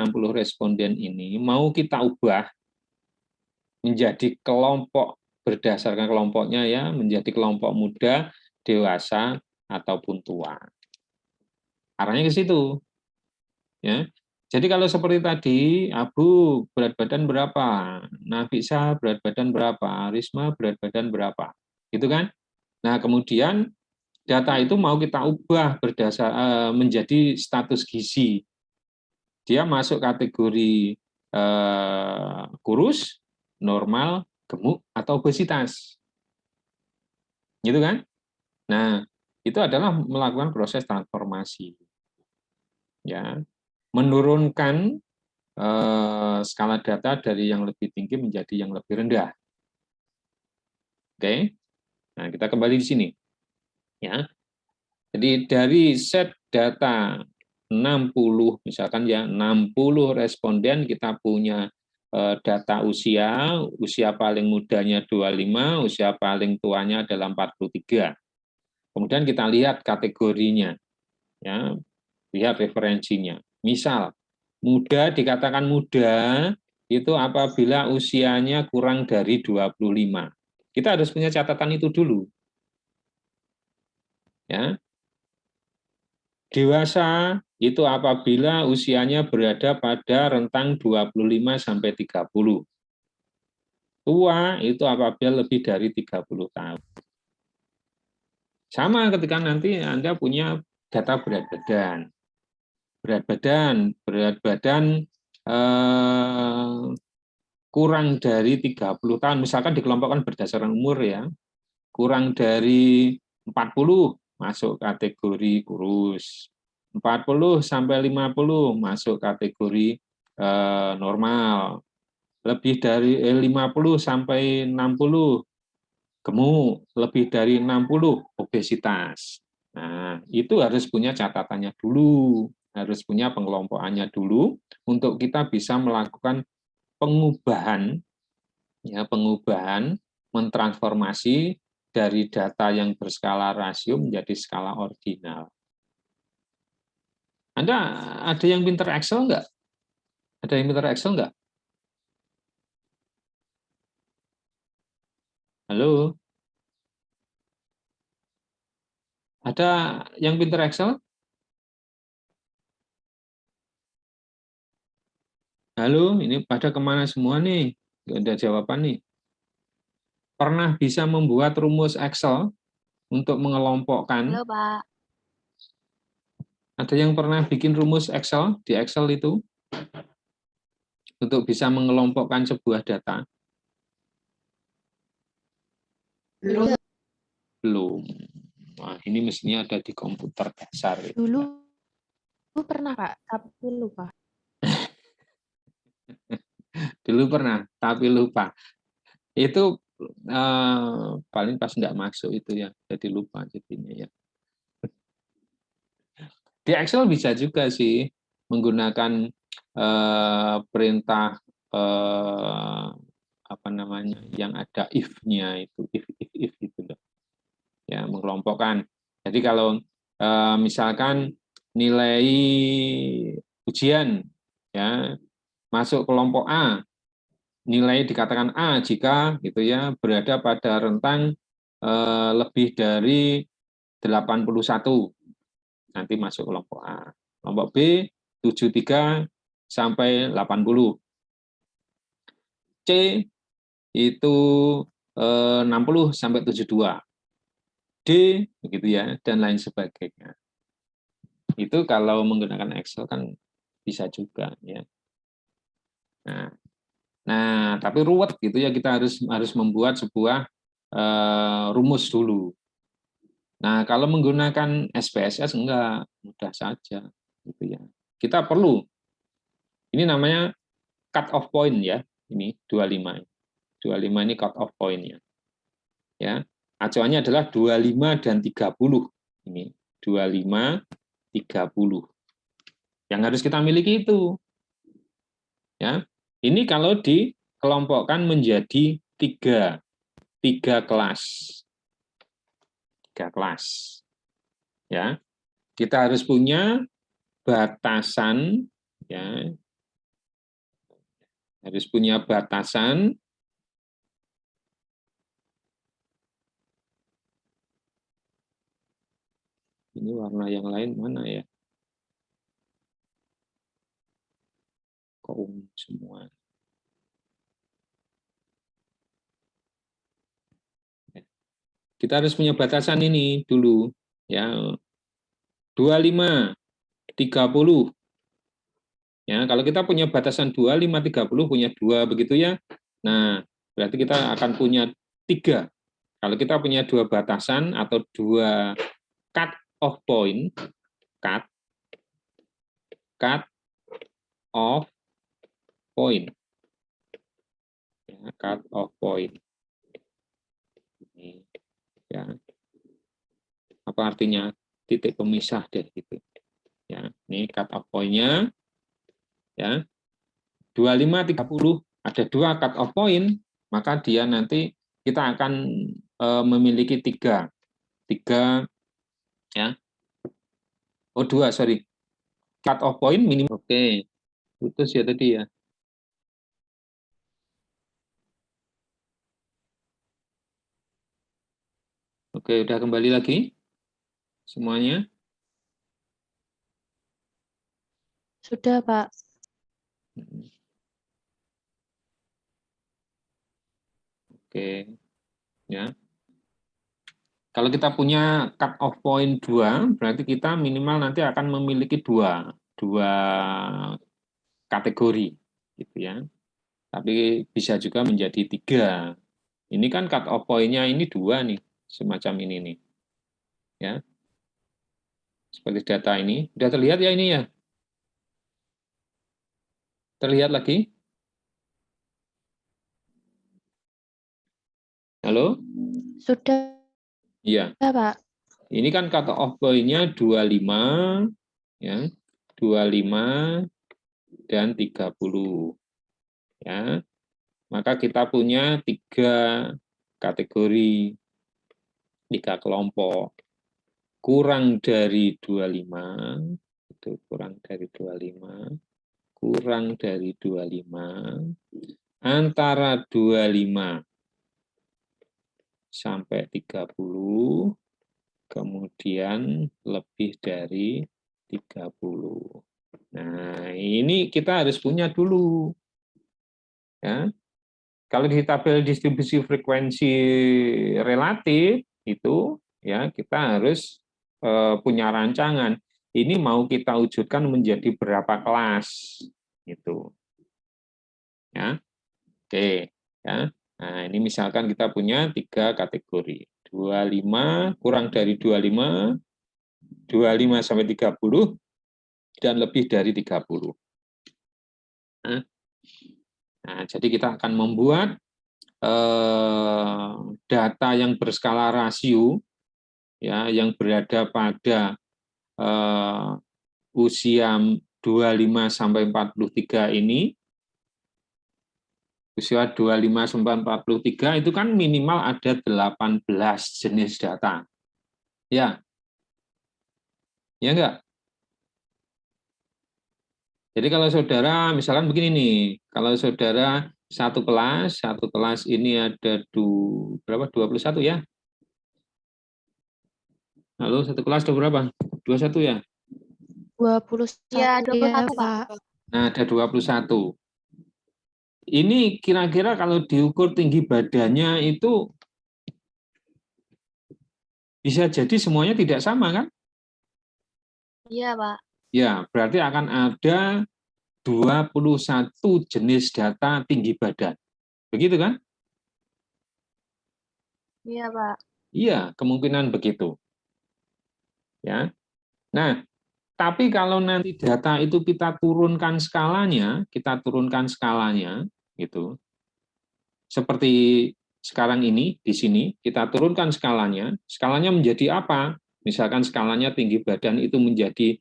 mau kita ubah menjadi kelompok berdasarkan kelompoknya ya, menjadi kelompok muda, dewasa ataupun tua. Arahnya ke situ. Ya. Jadi kalau seperti tadi, Abu berat badan berapa? Nafisa berat badan berapa? Risma berat badan berapa? Gitu kan? Nah, kemudian data itu mau kita ubah menjadi status gizi. Dia masuk kategori kurus, normal, gemuk, atau obesitas. Gitu kan? Nah, itu adalah melakukan proses transformasi. Ya, menurunkan skala data dari yang lebih tinggi menjadi yang lebih rendah. Oke. Nah, kita kembali di sini. Ya. Jadi dari set data 60 misalkan ya 60 responden kita punya data usia paling mudanya 25, usia paling tuanya adalah 43. Kemudian kita lihat kategorinya. Ya, lihat referensinya. Misal muda dikatakan muda itu apabila usianya kurang dari 25. Kita harus punya catatan itu dulu. Ya. Dewasa itu apabila usianya berada pada rentang 25 sampai 30. Tua itu apabila lebih dari 30 tahun. Sama ketika nanti Anda punya data berat badan. Berat badan kurang dari 30 tahun, misalkan dikelompokkan berdasarkan umur ya, kurang dari 40 masuk kategori kurus, 40 sampai 50 masuk kategori normal, lebih dari 50 sampai 60 gemuk, lebih dari 60 obesitas. Nah, itu harus punya catatannya dulu, harus punya pengelompokannya dulu untuk kita bisa melakukan pengubahan mentransformasi dari data yang berskala rasio menjadi skala ordinal. Anda ada yang pinter Excel nggak? Ada yang pinter Excel nggak? Halo? Ada yang pinter Excel? Halo, ini pada kemana semua nih? Nggak ada jawaban nih. Pernah bisa membuat rumus Excel untuk mengelompokkan? Halo, Pak. Ada yang pernah bikin rumus Excel di Excel itu untuk bisa mengelompokkan sebuah data? Belum. Belum. Wah, ini mestinya ada di komputer dasar. Dulu pernah, Pak, tapi lupa. Dulu pernah, tapi lupa. Itu paling pas nggak masuk itu ya, jadi lupa jadinya ya. Di Excel bisa juga sih menggunakan perintah apa namanya yang ada if-nya itu, if itu loh. Ya, mengelompokkan. Jadi kalau misalkan nilai ujian ya masuk kelompok A, nilai dikatakan A jika gitu ya berada pada rentang lebih dari 81, nanti masuk kelompok A. Kelompok B 73 sampai 80. C itu 60 sampai 72. begitu ya, dan lain sebagainya. Itu kalau menggunakan Excel kan bisa juga ya. Nah, tapi ruwet gitu ya, kita harus membuat sebuah rumus dulu. Nah, kalau menggunakan SPSS enggak, mudah saja gitu ya. Kita perlu, ini namanya cut off point ya, ini 25. 25 ini cut off point-nya. Ya. Acuannya adalah 25 dan 30. Ini 25 30. Yang harus kita miliki itu. Ya. Ini kalau dikelompokkan menjadi tiga kelas. 3 kelas. Ya. Kita harus punya batasan ya. Harus punya batasan ini warna yang lain mana ya? Kok ungu semua? Kita harus punya batasan ini dulu ya. 25 30. Ya, kalau kita punya batasan 25 30 punya 2 begitu ya. Nah, berarti kita akan punya 3. Kalau kita punya 2 batasan atau 2 cut off point, cut off point. Ya, cut off point. Ini ya. Apa artinya? Titik pemisah deh gitu. Ya, ini cut off point-nya ya. 25 30 ada 2 cut off point, maka dia nanti kita akan memiliki 3 ya. Oh 2, sorry. Cut off point minimal. Oke. Putus ya tadi ya. Oke, udah kembali lagi semuanya? Sudah, Pak. Oke. Ya. Kalau kita punya cut off point 2, berarti kita minimal nanti akan memiliki dua kategori gitu ya. Tapi bisa juga menjadi 3. Ini kan cut off point-nya ini 2 nih, semacam ini nih. Ya. Seperti data ini, sudah terlihat ya ini ya? Terlihat lagi? Halo? Sudah, Iya. Pak. Ini kan cut off point-nya 25 ya. 25 dan 30. Ya. Maka kita punya 3 kategori, 3 kelompok. Kurang dari 25, itu kurang dari 25, kurang dari 25, antara 25 sampai 30, kemudian lebih dari 30. Nah, ini kita harus punya dulu. Ya. Kalau di tabel distribusi frekuensi relatif itu ya kita harus punya rancangan. Ini mau kita wujudkan menjadi berapa kelas gitu. Ya. Oke, ya. Nah, ini misalkan kita punya 3 kategori. 25 kurang dari 25, 25 sampai 30 dan lebih dari 30. Nah, jadi kita akan membuat data yang berskala rasio ya yang berada pada usia 25 sampai 43 ini. Usia 25 sampai 43 itu kan minimal ada 18 jenis data. Ya. Ya enggak? Jadi kalau saudara misalkan begini nih, kalau saudara satu kelas ini ada berapa? 21 ya? Lalu satu kelas ada berapa? 21 ya? 21 Ya, ya, 21, Pak. Nah, ada 21. Ini kira-kira kalau diukur tinggi badannya itu Bisa jadi semuanya tidak sama kan? Iya, Pak. Ya, berarti akan ada 21 jenis data tinggi badan. Begitu kan? Iya, Pak. Iya, kemungkinan begitu. Ya. Nah, tapi kalau nanti data itu kita turunkan skalanya gitu. Seperti sekarang ini di sini kita turunkan skalanya. Skalanya menjadi apa? Misalkan skalanya tinggi badan itu menjadi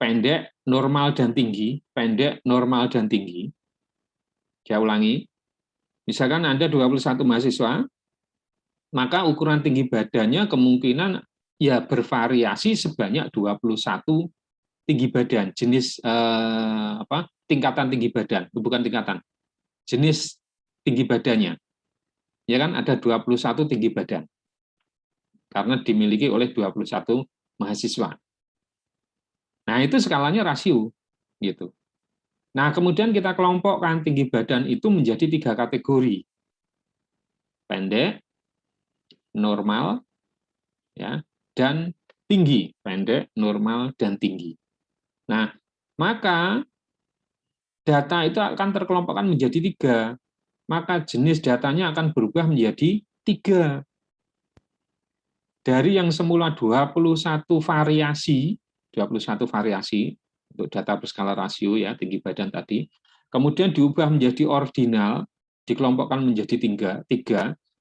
pendek, normal dan tinggi, pendek, normal dan tinggi. Saya ulangi. Misalkan Anda 21 mahasiswa, maka ukuran tinggi badannya kemungkinan ya bervariasi sebanyak 21 tinggi badan, jenis tingkatan tinggi badan, bukan tingkatan, jenis tinggi badannya. Ya kan ada 21 tinggi badan. Karena dimiliki oleh 21 mahasiswa. Nah, itu skalanya rasio gitu. Nah, kemudian kita kelompokkan tinggi badan itu menjadi 3 kategori. Pendek, normal, ya, dan tinggi. Pendek, normal, dan tinggi. Nah, maka data itu akan terkelompokkan menjadi 3. Maka jenis datanya akan berubah menjadi 3. Dari yang semula 21 variasi untuk data berskala rasio ya, tinggi badan tadi, kemudian diubah menjadi ordinal, dikelompokkan menjadi 3,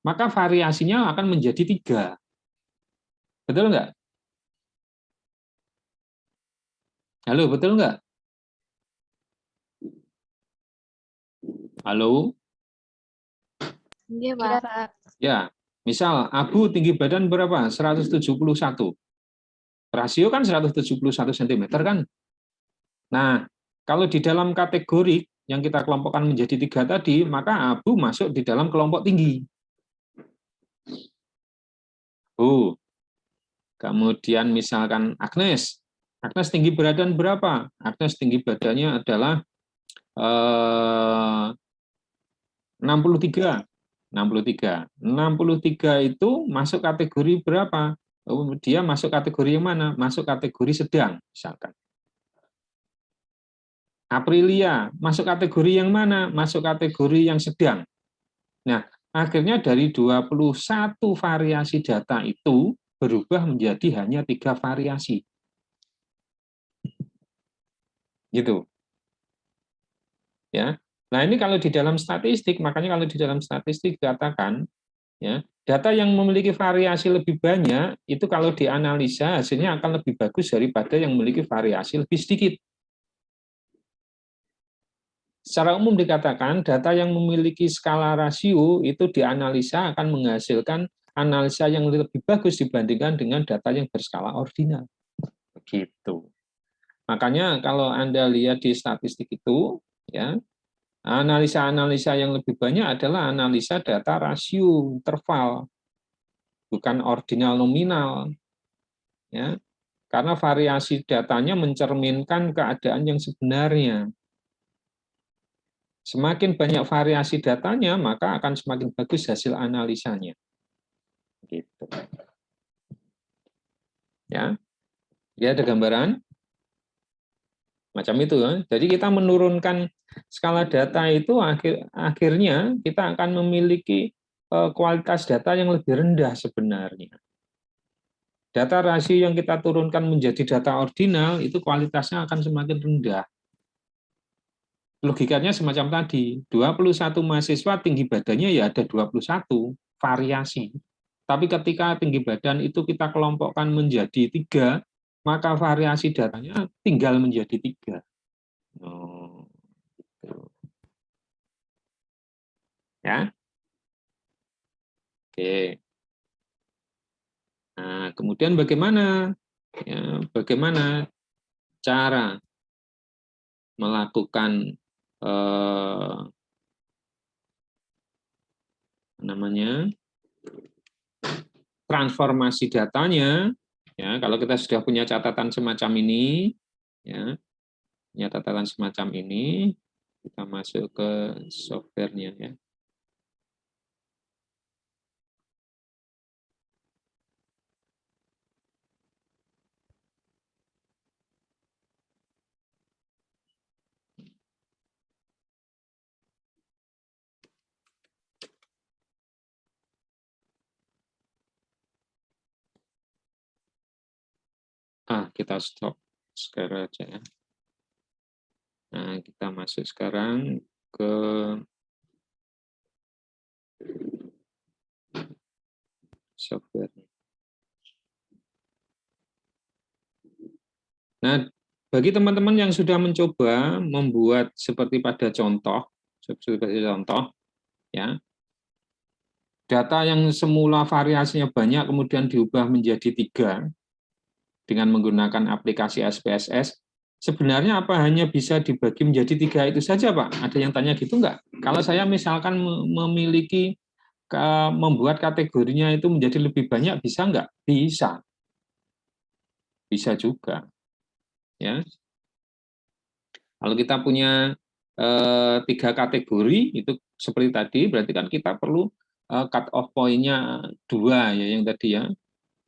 maka variasinya akan menjadi 3. Betul nggak? Halo, betul nggak? Halo? Iya, Iya, Pak. Pak. Ya, misal Abu tinggi badan berapa? 171. Rasio kan 171 cm kan? Nah, kalau di dalam kategori yang kita kelompokkan menjadi 3 tadi, maka Abu masuk di dalam kelompok tinggi. Kemudian misalkan Agnes. Agnes tinggi badan berapa? Agnes tinggi badannya adalah 63. 63 itu masuk kategori berapa? Dia masuk kategori yang mana? Masuk kategori sedang, misalkan. Aprilia, masuk kategori yang mana? Masuk kategori yang sedang. Nah, akhirnya dari 21 variasi data itu berubah menjadi hanya 3 variasi. Gitu. Ya. Nah, ini kalau di dalam statistik, makanya kalau di dalam statistik dikatakan ya, data yang memiliki variasi lebih banyak itu kalau dianalisa hasilnya akan lebih bagus daripada yang memiliki variasi lebih sedikit. Secara umum dikatakan data yang memiliki skala rasio itu dianalisa akan menghasilkan analisa yang lebih bagus dibandingkan dengan data yang berskala ordinal. Begitu. Makanya kalau Anda lihat di statistik itu, ya, analisa-analisa yang lebih banyak adalah analisa data rasio interval, bukan ordinal nominal. Ya, karena variasi datanya mencerminkan keadaan yang sebenarnya. Semakin banyak variasi datanya, maka akan semakin bagus hasil analisanya. Gitu. Ya, ya ada gambaran macam itu ya. Jadi kita menurunkan skala data itu akhirnya kita akan memiliki kualitas data yang lebih rendah sebenarnya. Data rasio yang kita turunkan menjadi data ordinal itu kualitasnya akan semakin rendah. Logikanya semacam tadi, 21 mahasiswa tinggi badannya ya ada 21 variasi. Tapi ketika tinggi badan itu kita kelompokkan menjadi 3, maka variasi datanya tinggal menjadi 3. Oh, gitu. Ya. Oke. Nah, kemudian bagaimana? Ya, bagaimana cara melakukan namanya transformasi datanya? Ya, kalau kita sudah punya catatan semacam ini, ya, punya catatan semacam ini, kita masuk ke software-nya ya. kita stop sekarang aja ya. Nah, kita masuk sekarang ke software. Nah, bagi teman-teman yang sudah mencoba membuat seperti pada contoh, ya, data yang semula variasinya banyak kemudian diubah menjadi 3 dengan menggunakan aplikasi SPSS, sebenarnya apa hanya bisa dibagi menjadi 3 itu saja, Pak? Ada yang tanya gitu enggak? Kalau saya misalkan memiliki membuat kategorinya itu menjadi lebih banyak, bisa enggak? Bisa. Bisa juga. Ya. Kalau kita punya 3 kategori, itu seperti tadi, berarti kan kita perlu cut off point-nya 2, ya, yang tadi ya.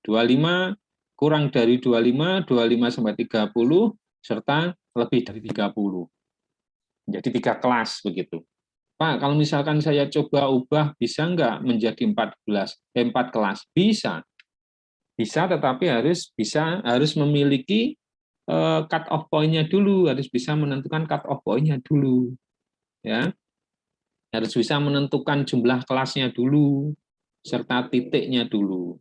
25 kurang dari 25, 25 sampai 30, serta lebih dari 30. Jadi 3 kelas begitu. Pak, kalau misalkan saya coba ubah, bisa nggak menjadi 4 kelas? Bisa. Bisa, tetapi harus memiliki cut off point-nya dulu, harus bisa menentukan cut off point-nya dulu. Ya. Harus bisa menentukan jumlah kelasnya dulu, serta titiknya dulu.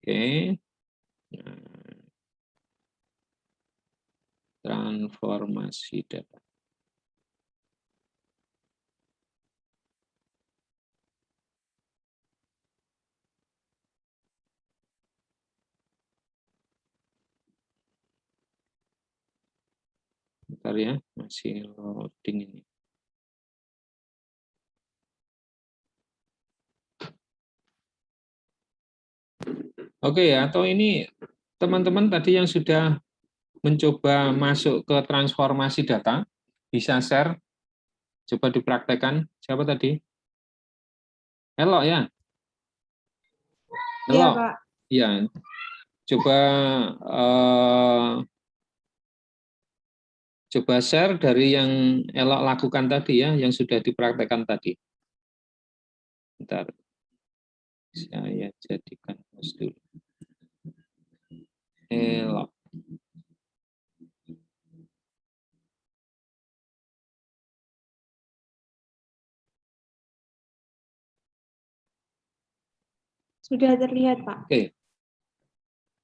Oke. Transformasi data. Bentar ya, masih loading ini. Oke, atau ini teman-teman tadi yang sudah mencoba masuk ke transformasi data, bisa share, coba dipraktekkan. Siapa tadi? Elok ya? Iya, Elok? Pak. Iya. Coba coba share dari yang Elok lakukan tadi ya, yang sudah dipraktekkan tadi. Bentar. Saya jadikan host dulu. Elok. Sudah terlihat, Pak. Oke.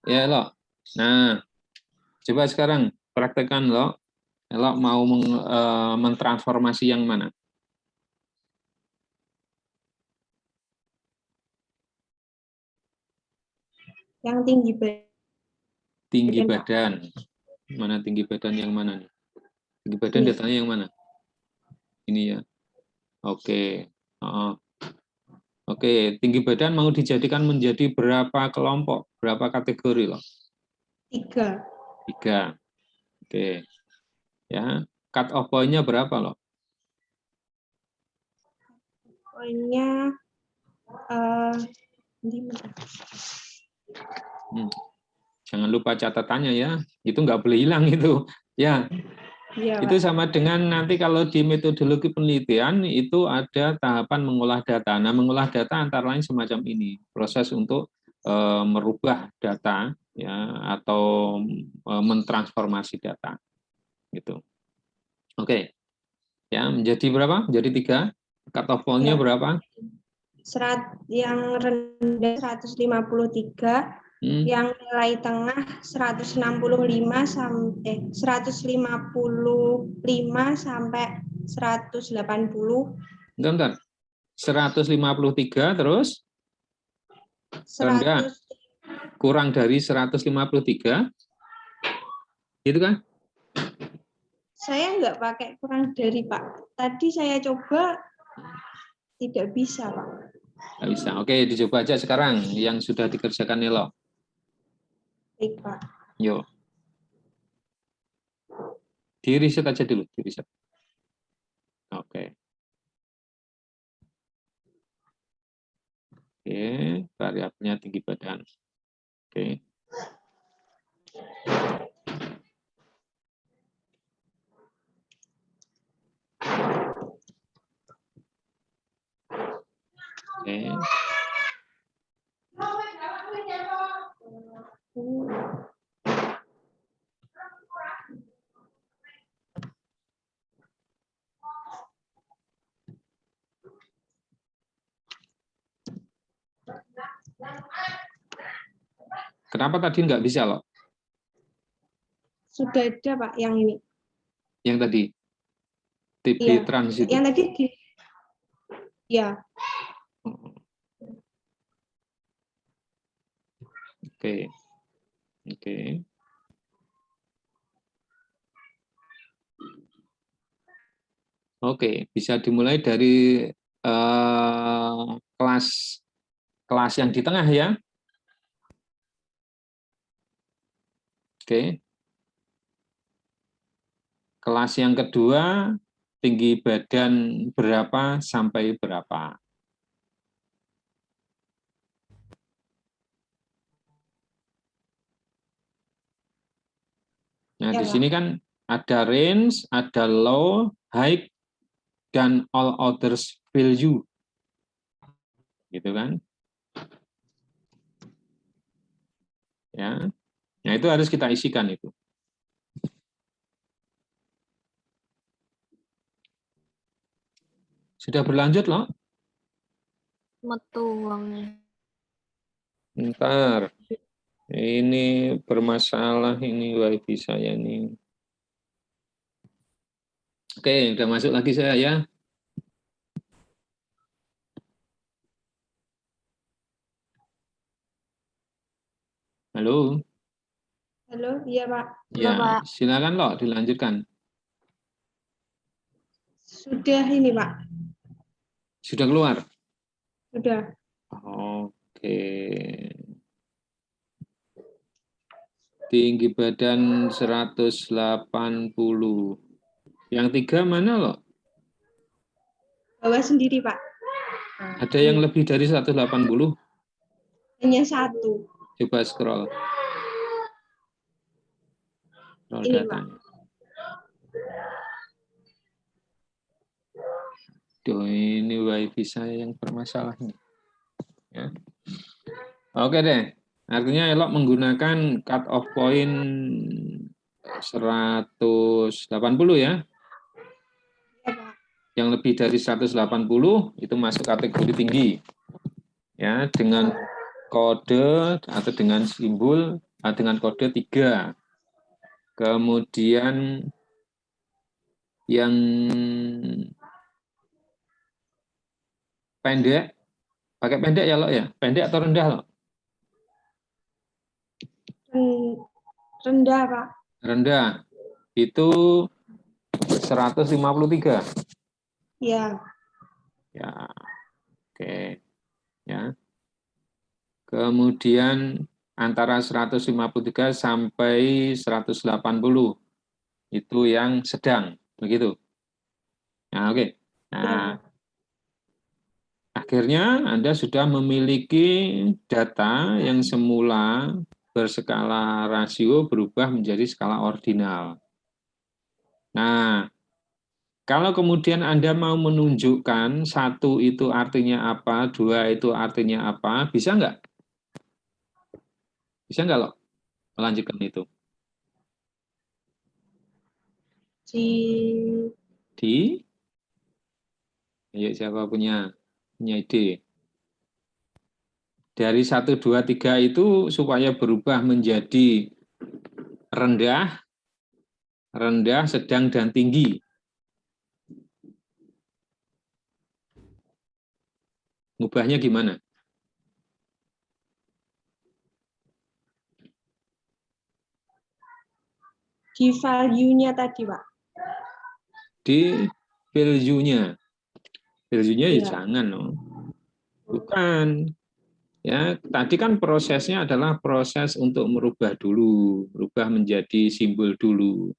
Ya, Elok. Nah, coba sekarang praktekkan, Elok. Elok mau mentransformasi yang mana? Yang tinggi badan. Tinggi badan. Mana tinggi badan yang mana nih? Tinggi badan Iya. datanya yang mana? Ini ya. Oke. Oke, tinggi badan mau dijadikan menjadi berapa kelompok? Berapa kategori loh? 3. 3. Oke. Ya. Cut off point-nya berapa loh? Poinnya Jangan lupa catatannya ya. Itu nggak boleh hilang itu. Ya. iya, Itu Pak. sama dengan nanti kalau di metodologi penelitian itu ada tahapan mengolah data. Nah, mengolah data antara lain semacam ini, proses untuk merubah data ya atau mentransformasi data. Gitu. Oke. Ya, menjadi berapa? Menjadi 3. Cut off point-nya Ya. berapa? Yang rendah 153, yang nilai tengah 165 sampai 180. Bentar. 153 terus 100. rendah kurang dari 153. Gitu kan? Saya nggak pakai kurang dari, Pak. Tadi saya coba tidak bisa, Pak. Nggak bisa. Oke, dicoba aja sekarang yang sudah dikerjakan Nelo. Baik, Pak. Yuk. Di reset aja dulu, di reset. Oke. Oke, variabelnya tinggi badan. Oke. Oke. Kenapa tadi nggak bisa loh? Sudah ada Pak yang ini. Yang tadi TB Iya. trans itu. Yang tadi ya. Oke. Oke. Oke, bisa dimulai dari kelas kelas yang di tengah ya. Oke. Kelas yang kedua, tinggi badan berapa sampai berapa? Nah, Ya, di Pak. sini kan ada range, ada low, high, dan all others value. Gitu kan? Ya. Nah, itu harus kita isikan itu. Sudah berlanjut loh. Metu uangnya. Ntar. Ini bermasalah ini wifi saya ini. Oke, udah masuk lagi saya ya. Halo. Halo, iya Pak. Halo, Ya, Pak. silakan loh dilanjutkan. Sudah ini Pak. Sudah keluar? Sudah. Oke. Tinggi badan 180. Yang tiga mana loh? Bawa sendiri Pak. Ada yang lebih dari 180? Hanya satu. Coba scroll. Scroll Ini Pak. datanya. Duh, ini wifi saya yang bermasalah ini. Ya. Oke deh. Artinya elok menggunakan cut off point 180 ya. Ya Pak. Yang lebih dari 180 itu masuk kategori tinggi. Ya, dengan kode atau dengan simbol dengan kode 3. Kemudian yang pendek, pakai pendek ya lo ya? Pendek atau rendah lo? Rendah Pak. Rendah. Itu 153. Ya. Ya, oke. Ya. Kemudian antara 153 sampai 180 itu yang sedang, begitu. Nah, oke. Nah, akhirnya Anda sudah memiliki data yang semula berskala rasio berubah menjadi skala ordinal. Nah, kalau kemudian Anda mau menunjukkan satu itu artinya apa, dua itu artinya apa, bisa nggak? Bisa nggak loh melanjutkan itu? Di? Ayo siapa punya ide? Dari 1, 2, 3 itu supaya berubah menjadi rendah, rendah, sedang, dan tinggi. Ngubahnya gimana? Di value-nya tadi Pak. Di value-nya. Value-nya ya Iya. jangan loh. Bukan. Ya, tadi kan prosesnya adalah proses untuk merubah dulu, merubah menjadi simbol dulu.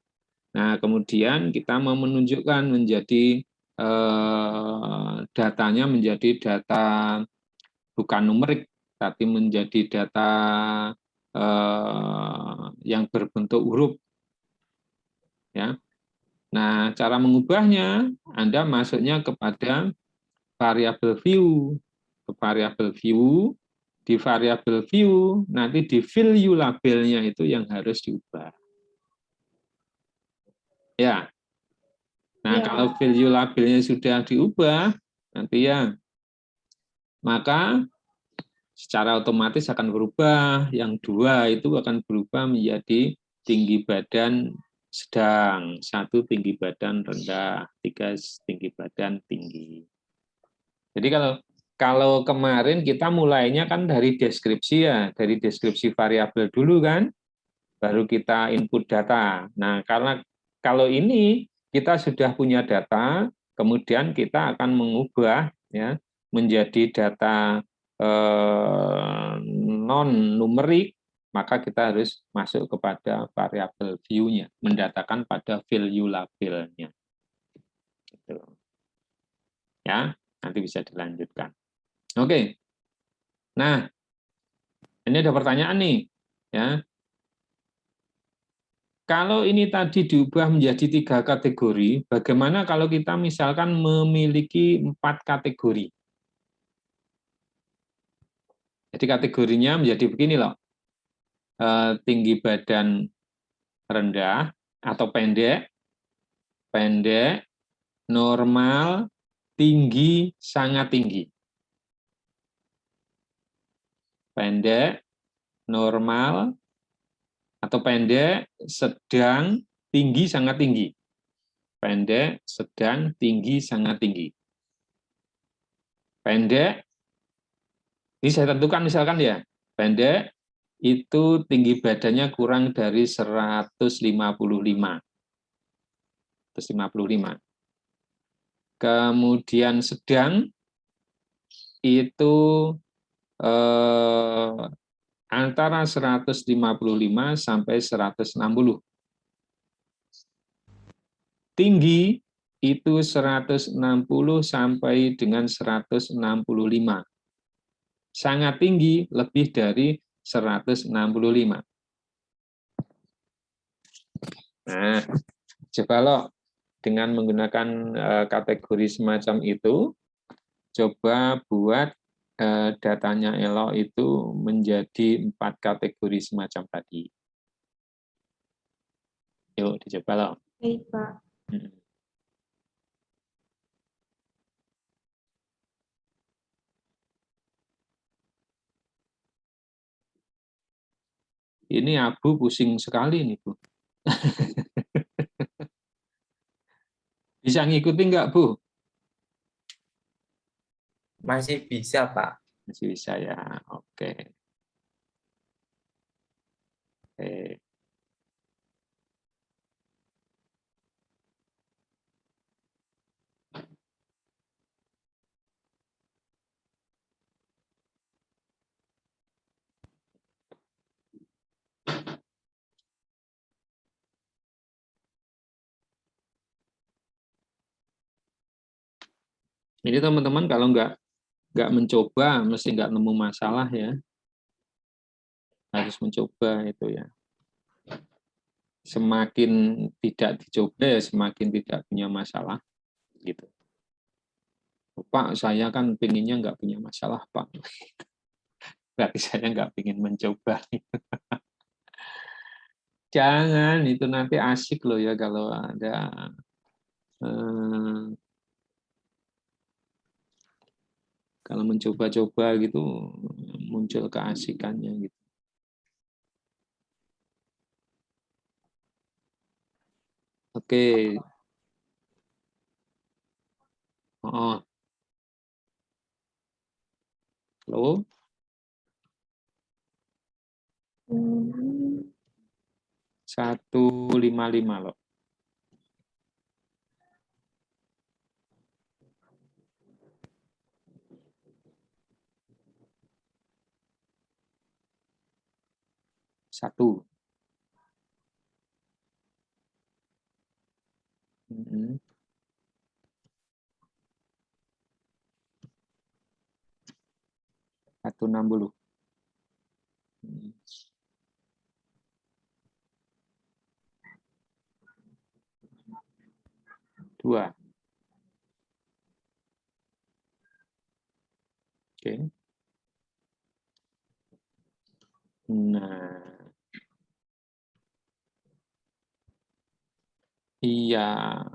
Nah, kemudian kita mau menunjukkan menjadi datanya menjadi data bukan numerik, tapi menjadi data yang berbentuk huruf. Ya. Nah, cara mengubahnya, Anda masuknya kepada variabel view. Ke variabel view, di variabel view, nanti di value labelnya itu yang harus diubah. Ya. Nah, Ya. kalau value labelnya sudah diubah, nanti ya, maka secara otomatis akan berubah. Yang 2 itu akan berubah menjadi tinggi badan sedang, 1 tinggi badan rendah, 3 tinggi badan tinggi. Jadi kalau kemarin kita mulainya kan dari deskripsi ya, dari deskripsi variabel dulu kan, baru kita input data. Nah, karena kalau ini kita sudah punya data, kemudian kita akan mengubah ya menjadi data non numerik, maka kita harus masuk kepada variabel view-nya, mendatakan pada value labelnya. Gitu. Ya, nanti bisa dilanjutkan. Oke. Nah, ini ada pertanyaan nih, ya. Kalau ini tadi diubah menjadi 3 kategori, bagaimana kalau kita misalkan memiliki 4 kategori? Jadi kategorinya menjadi begini loh, tinggi badan rendah atau pendek, pendek, normal, tinggi, sangat tinggi. Pendek, normal, atau pendek, sedang, tinggi, sangat tinggi. Pendek, sedang, tinggi, sangat tinggi. Pendek, ini saya tentukan misalkan ya, pendek itu tinggi badannya kurang dari 155. 155. Kemudian sedang itu antara 155 sampai 160. Tinggi itu 160 sampai dengan 165. Sangat tinggi lebih dari 165. Nah, coba lo dengan menggunakan kategori semacam itu, coba buat datanya Elo itu menjadi 4 kategori semacam tadi. Yuk, dicoba lo. Baik, Pak. Ini Abu pusing sekali nih, Bu. Bisa ngikuti nggak, Bu? Masih bisa, Pak. Masih bisa ya, oke. Oke. Ini teman-teman kalau nggak mencoba, mesti nggak nemu masalah ya. Harus mencoba itu ya. Semakin tidak dicoba ya semakin tidak punya masalah gitu. Pak, saya kan pinginnya nggak punya masalah, Pak. Berarti saya nggak ingin mencoba. Jangan, itu nanti asik loh ya kalau ada kalau mencoba-coba gitu muncul keasikannya gitu. Oke. Oh. Halo. 155 loh. Satu. 160. 2. Oke. Nah. Iya.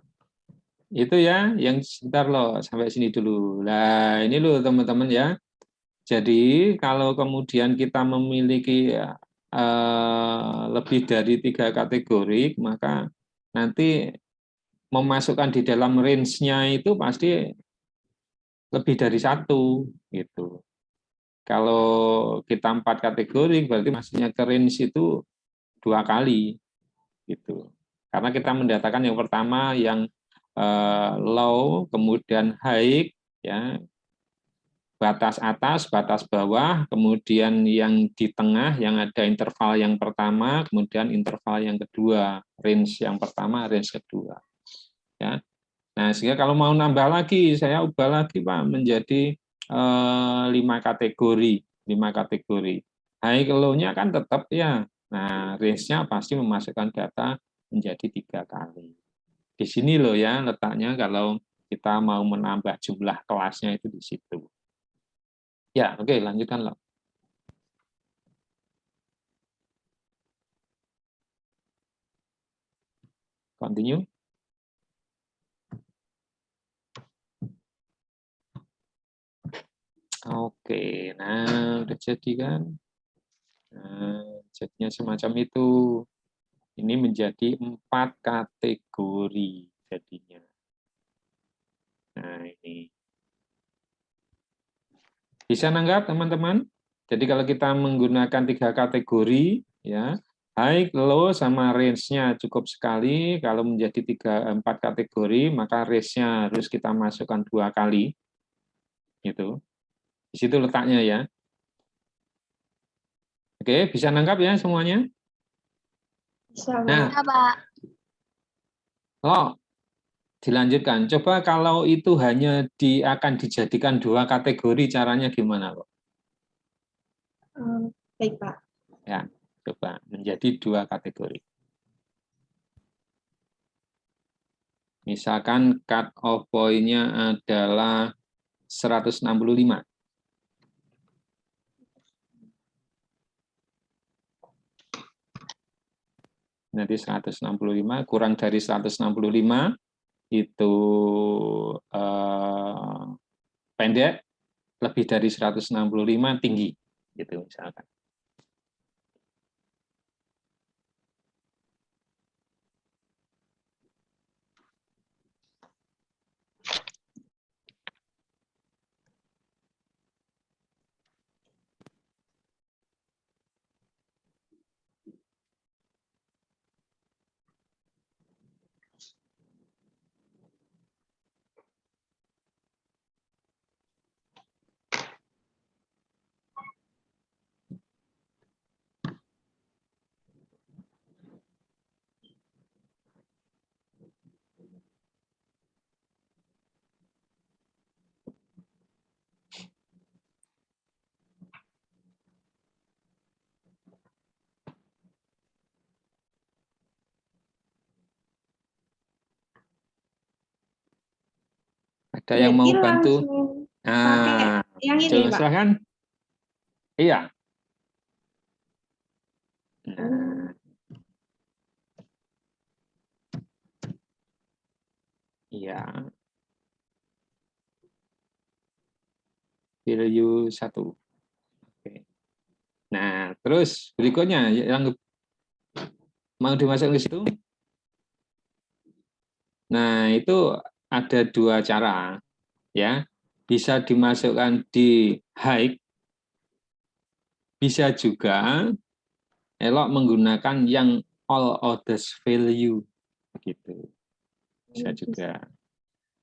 Itu ya, yang sebentar loh, sampai sini dulu. Nah, ini loh teman-teman ya. Jadi kalau kemudian kita memiliki lebih dari 3 kategori, maka nanti memasukkan di dalam range-nya itu pasti lebih dari 1 gitu. Kalau kita 4 kategori berarti masuknya ke range itu 2 kali gitu. Karena kita mendatakan yang pertama yang low, kemudian high, ya, batas atas, batas bawah, kemudian yang di tengah yang ada interval yang pertama, kemudian interval yang kedua, range yang pertama, range kedua. Ya. Nah, sehingga kalau mau nambah lagi, saya ubah lagi Pak menjadi 5 kategori, 5 kategori. High low-nya kan tetap ya. Nah, range-nya pasti memasukkan data menjadi 3 kali. Di sini loh ya letaknya kalau kita mau menambah jumlah kelasnya itu di situ. Ya, oke, lanjutkan loh. Continue. Oke, nah udah jadi kan? Nah, jadinya semacam itu. Ini menjadi 4 kategori jadinya. Nah, ini. Bisa nanggap teman-teman? Jadi kalau kita menggunakan 3 kategori, ya, high, low, sama range-nya cukup sekali. Kalau menjadi 4 kategori, maka range-nya harus kita masukkan 2 kali. Gitu. Di situ letaknya ya. Oke, bisa nangkap ya semuanya? Bisa, Nah, Pak. Pak. oh, dilanjutkan. Coba kalau itu hanya akan dijadikan 2 kategori, caranya gimana, Pak? Baik, Pak. Ya, coba menjadi 2 kategori. Misalkan cut off point-nya adalah 165. Nanti 165 kurang dari 165 itu pendek, lebih dari 165 tinggi, gitu misalkan. Ada yang mau Berarti bantu? langsung pakai Nah, yang ini, coba Pak. silahkan. Iya. Nah, iya. Value 1. Oke. Nah, terus berikutnya yang mau dimasukkan ke situ. Nah, itu ada 2 cara, ya. Bisa dimasukkan di high, bisa juga elok menggunakan yang all others value, begitu. Bisa juga.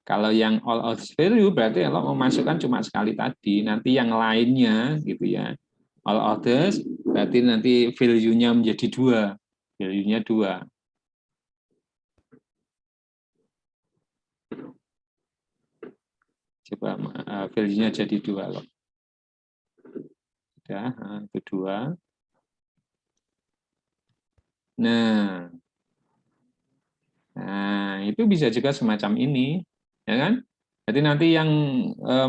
Kalau yang all others value berarti elok memasukkan cuma sekali tadi, nanti yang lainnya, gitu ya. All others berarti nanti value-nya menjadi 2, value-nya 2. Coba value-nya jadi 2 loh. Sudah, itu 2. Nah, itu bisa juga semacam ini, ya kan? Jadi nanti yang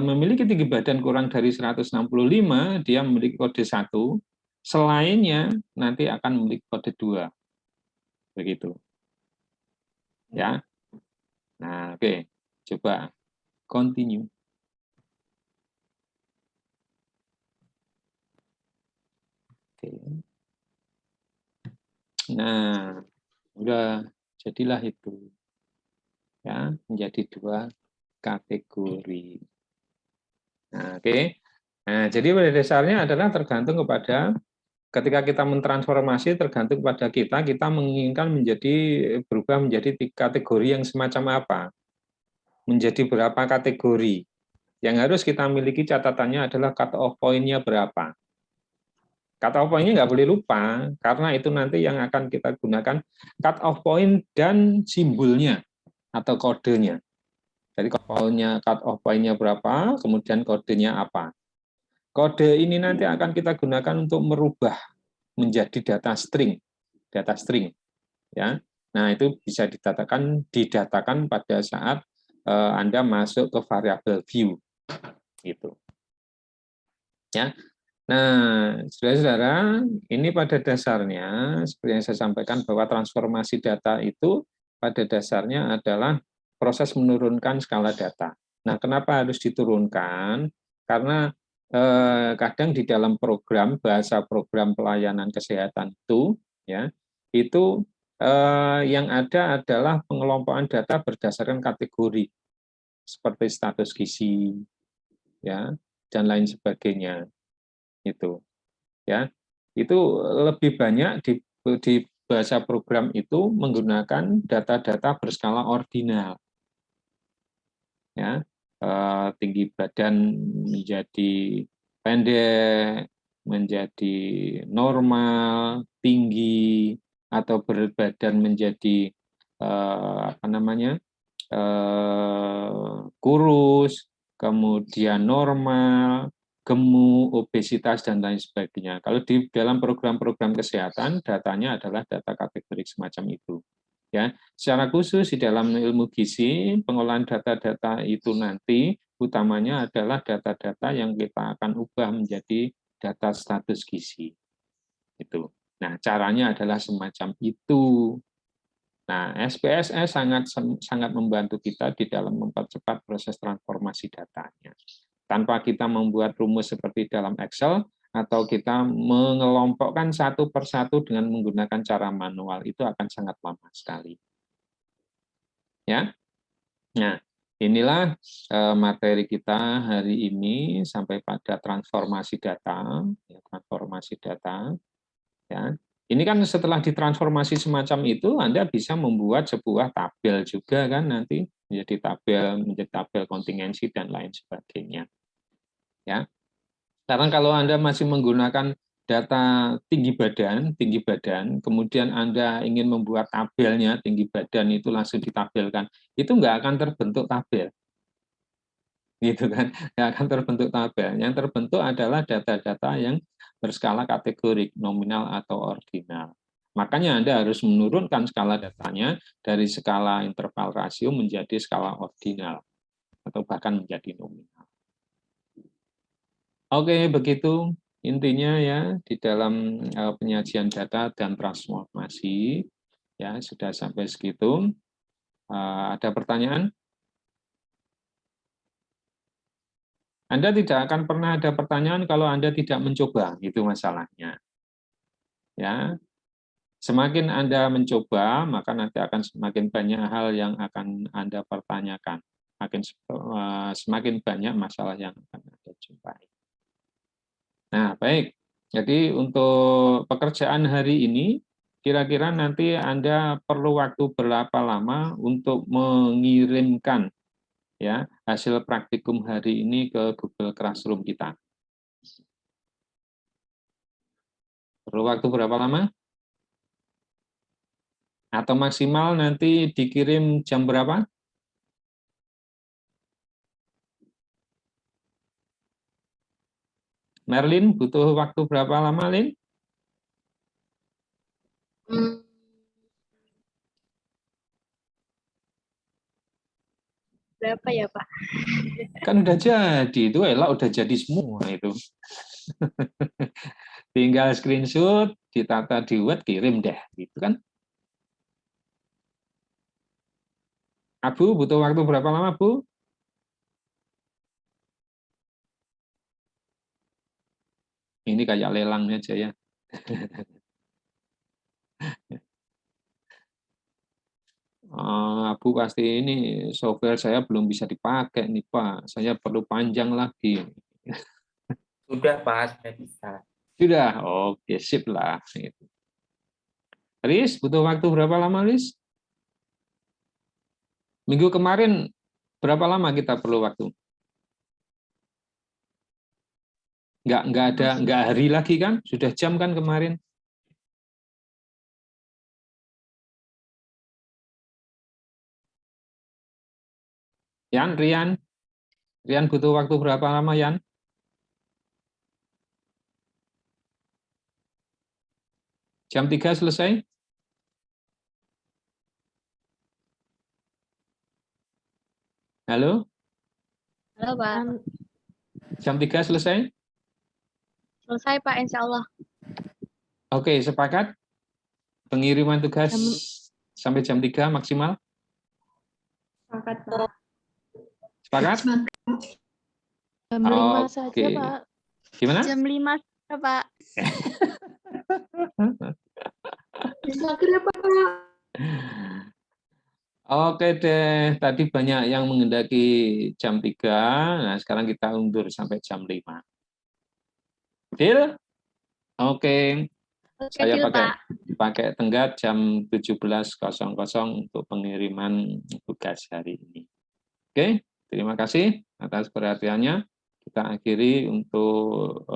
memiliki tinggi badan kurang dari 165, dia memiliki kode 1, selainnya nanti akan memiliki kode 2. Begitu. Ya. Nah, oke. Coba continue. Nah, udah jadilah itu. Ya, menjadi 2 kategori. Nah, oke. Nah, jadi pada dasarnya adalah tergantung kepada ketika kita mentransformasi tergantung pada kita menginginkan berubah menjadi kategori yang semacam apa, menjadi berapa kategori. Yang harus kita miliki catatannya adalah cut off point-nya berapa. Cut off point-nya nggak boleh lupa, karena itu nanti yang akan kita gunakan cut off point dan simbolnya atau kodenya. Jadi cut off point-nya berapa, kemudian kodenya apa. Kode ini nanti akan kita gunakan untuk merubah menjadi data string, ya. Nah, itu bisa didatakan pada saat Anda masuk ke variabel view, gitu. Ya. Nah, saudara-saudara, ini pada dasarnya seperti yang saya sampaikan bahwa transformasi data itu pada dasarnya adalah proses menurunkan skala data. Nah, kenapa harus diturunkan? Karena kadang di dalam bahasa program pelayanan kesehatan itu, ya, itu yang ada adalah pengelompokan data berdasarkan kategori seperti status gizi, ya, dan lain sebagainya. Itu, ya, itu lebih banyak di bahasa program itu menggunakan data-data berskala ordinal, ya, tinggi badan menjadi pendek, menjadi normal, tinggi, atau berat badan menjadi apa namanya, kurus, kemudian normal, gemuk, obesitas, dan lain sebagainya. Kalau di dalam program-program kesehatan, datanya adalah data kategori semacam itu. Ya, secara khusus di dalam ilmu gizi, pengolahan data-data itu nanti utamanya adalah data-data yang kita akan ubah menjadi data status gizi. Itu. Nah, caranya adalah semacam itu. Nah, SPSS sangat membantu kita di dalam mempercepat proses transformasi datanya. Tanpa kita membuat rumus seperti dalam Excel, atau kita mengelompokkan satu persatu dengan menggunakan cara manual, itu akan sangat lama sekali. Ya, nah inilah materi kita hari ini sampai pada transformasi data, ya, transformasi data. Ya, ini kan setelah ditransformasi semacam itu, Anda bisa membuat sebuah tabel juga kan nanti menjadi tabel kontingensi dan lain sebagainya. Ya, sekarang kalau Anda masih menggunakan data tinggi badan, kemudian Anda ingin membuat tabelnya tinggi badan itu langsung ditabelkan, itu nggak akan terbentuk tabel, gitu kan? Nggak akan terbentuk tabel. Yang terbentuk adalah data-data yang berskala kategorik, nominal atau ordinal. Makanya Anda harus menurunkan skala datanya dari skala interval rasio menjadi skala ordinal atau bahkan menjadi nominal. Oke, begitu intinya ya di dalam penyajian data dan transformasi. Ya, sudah sampai segitu. Ada pertanyaan? Anda tidak akan pernah ada pertanyaan kalau Anda tidak mencoba, itu masalahnya. Ya, semakin Anda mencoba, maka nanti akan semakin banyak hal yang akan Anda pertanyakan. Semakin banyak masalah yang akan Anda jumpai. Nah, baik. Jadi untuk pekerjaan hari ini, kira-kira nanti Anda perlu waktu berapa lama untuk mengirimkan ya hasil praktikum hari ini ke Google Classroom kita? Perlu waktu berapa lama? Atau maksimal nanti dikirim jam berapa? Merlin, butuh waktu berapa lama, Lin? Hmm, berapa ya, Pak? Kan udah jadi, itu elok udah jadi semua itu. Tinggal screenshot, ditata di Word, kirim deh, gitu kan? Abu, butuh waktu berapa lama, Bu? Ini kayak lelang aja ya. Abu pasti ini software saya belum bisa dipakai nih Pak. Saya perlu panjang lagi. Sudah Pak, sudah bisa. Sudah, oke sip lah. Riz, butuh waktu berapa lama Riz? Minggu kemarin berapa lama kita perlu waktu? Nggak hari lagi kan? Sudah jam kan kemarin? Rian butuh waktu berapa lama Yan? Jam 3 selesai? Halo? Halo Pak. Jam 3 selesai? Selesai Pak, insya Allah. Oke, sepakat? Pengiriman tugas sampai jam 3 maksimal? Sepakat, Pak. Sepakat? Jam 5 saja, Oke. Pak. Gimana? Jam 5 saja Pak. Bisa kenapa, Pak? Oke deh, tadi banyak yang menghendaki jam 3, nah sekarang kita undur sampai jam 5. Deal? Oke, saya Deal, pakai tenggat jam 17.00 untuk pengiriman tugas hari ini. Oke, terima kasih atas perhatiannya. Kita akhiri untuk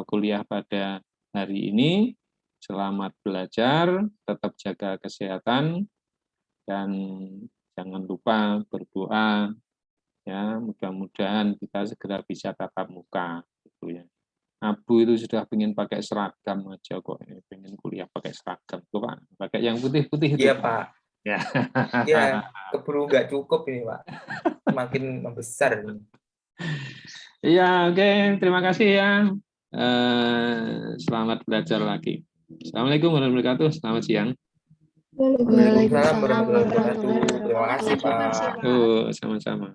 kuliah pada hari ini. Selamat belajar, tetap jaga kesehatan, dan jangan lupa berdoa. Ya, mudah-mudahan kita segera bisa tatap muka. Gitu ya. Abu itu sudah pengen pakai seragam aja kok, pengen kuliah pakai seragam. Tuh, Pak, pakai yang putih-putih itu. Iya Pak. Ya. Ya, keburu nggak cukup ini Pak. Makin membesar ini. Iya, oke. Terima kasih ya. Selamat belajar lagi. Assalamualaikum warahmatullahi wabarakatuh. Selamat siang. Waalaikumsalam warahmatullahi wabarakatuh. Terima kasih Pak. Sama-sama.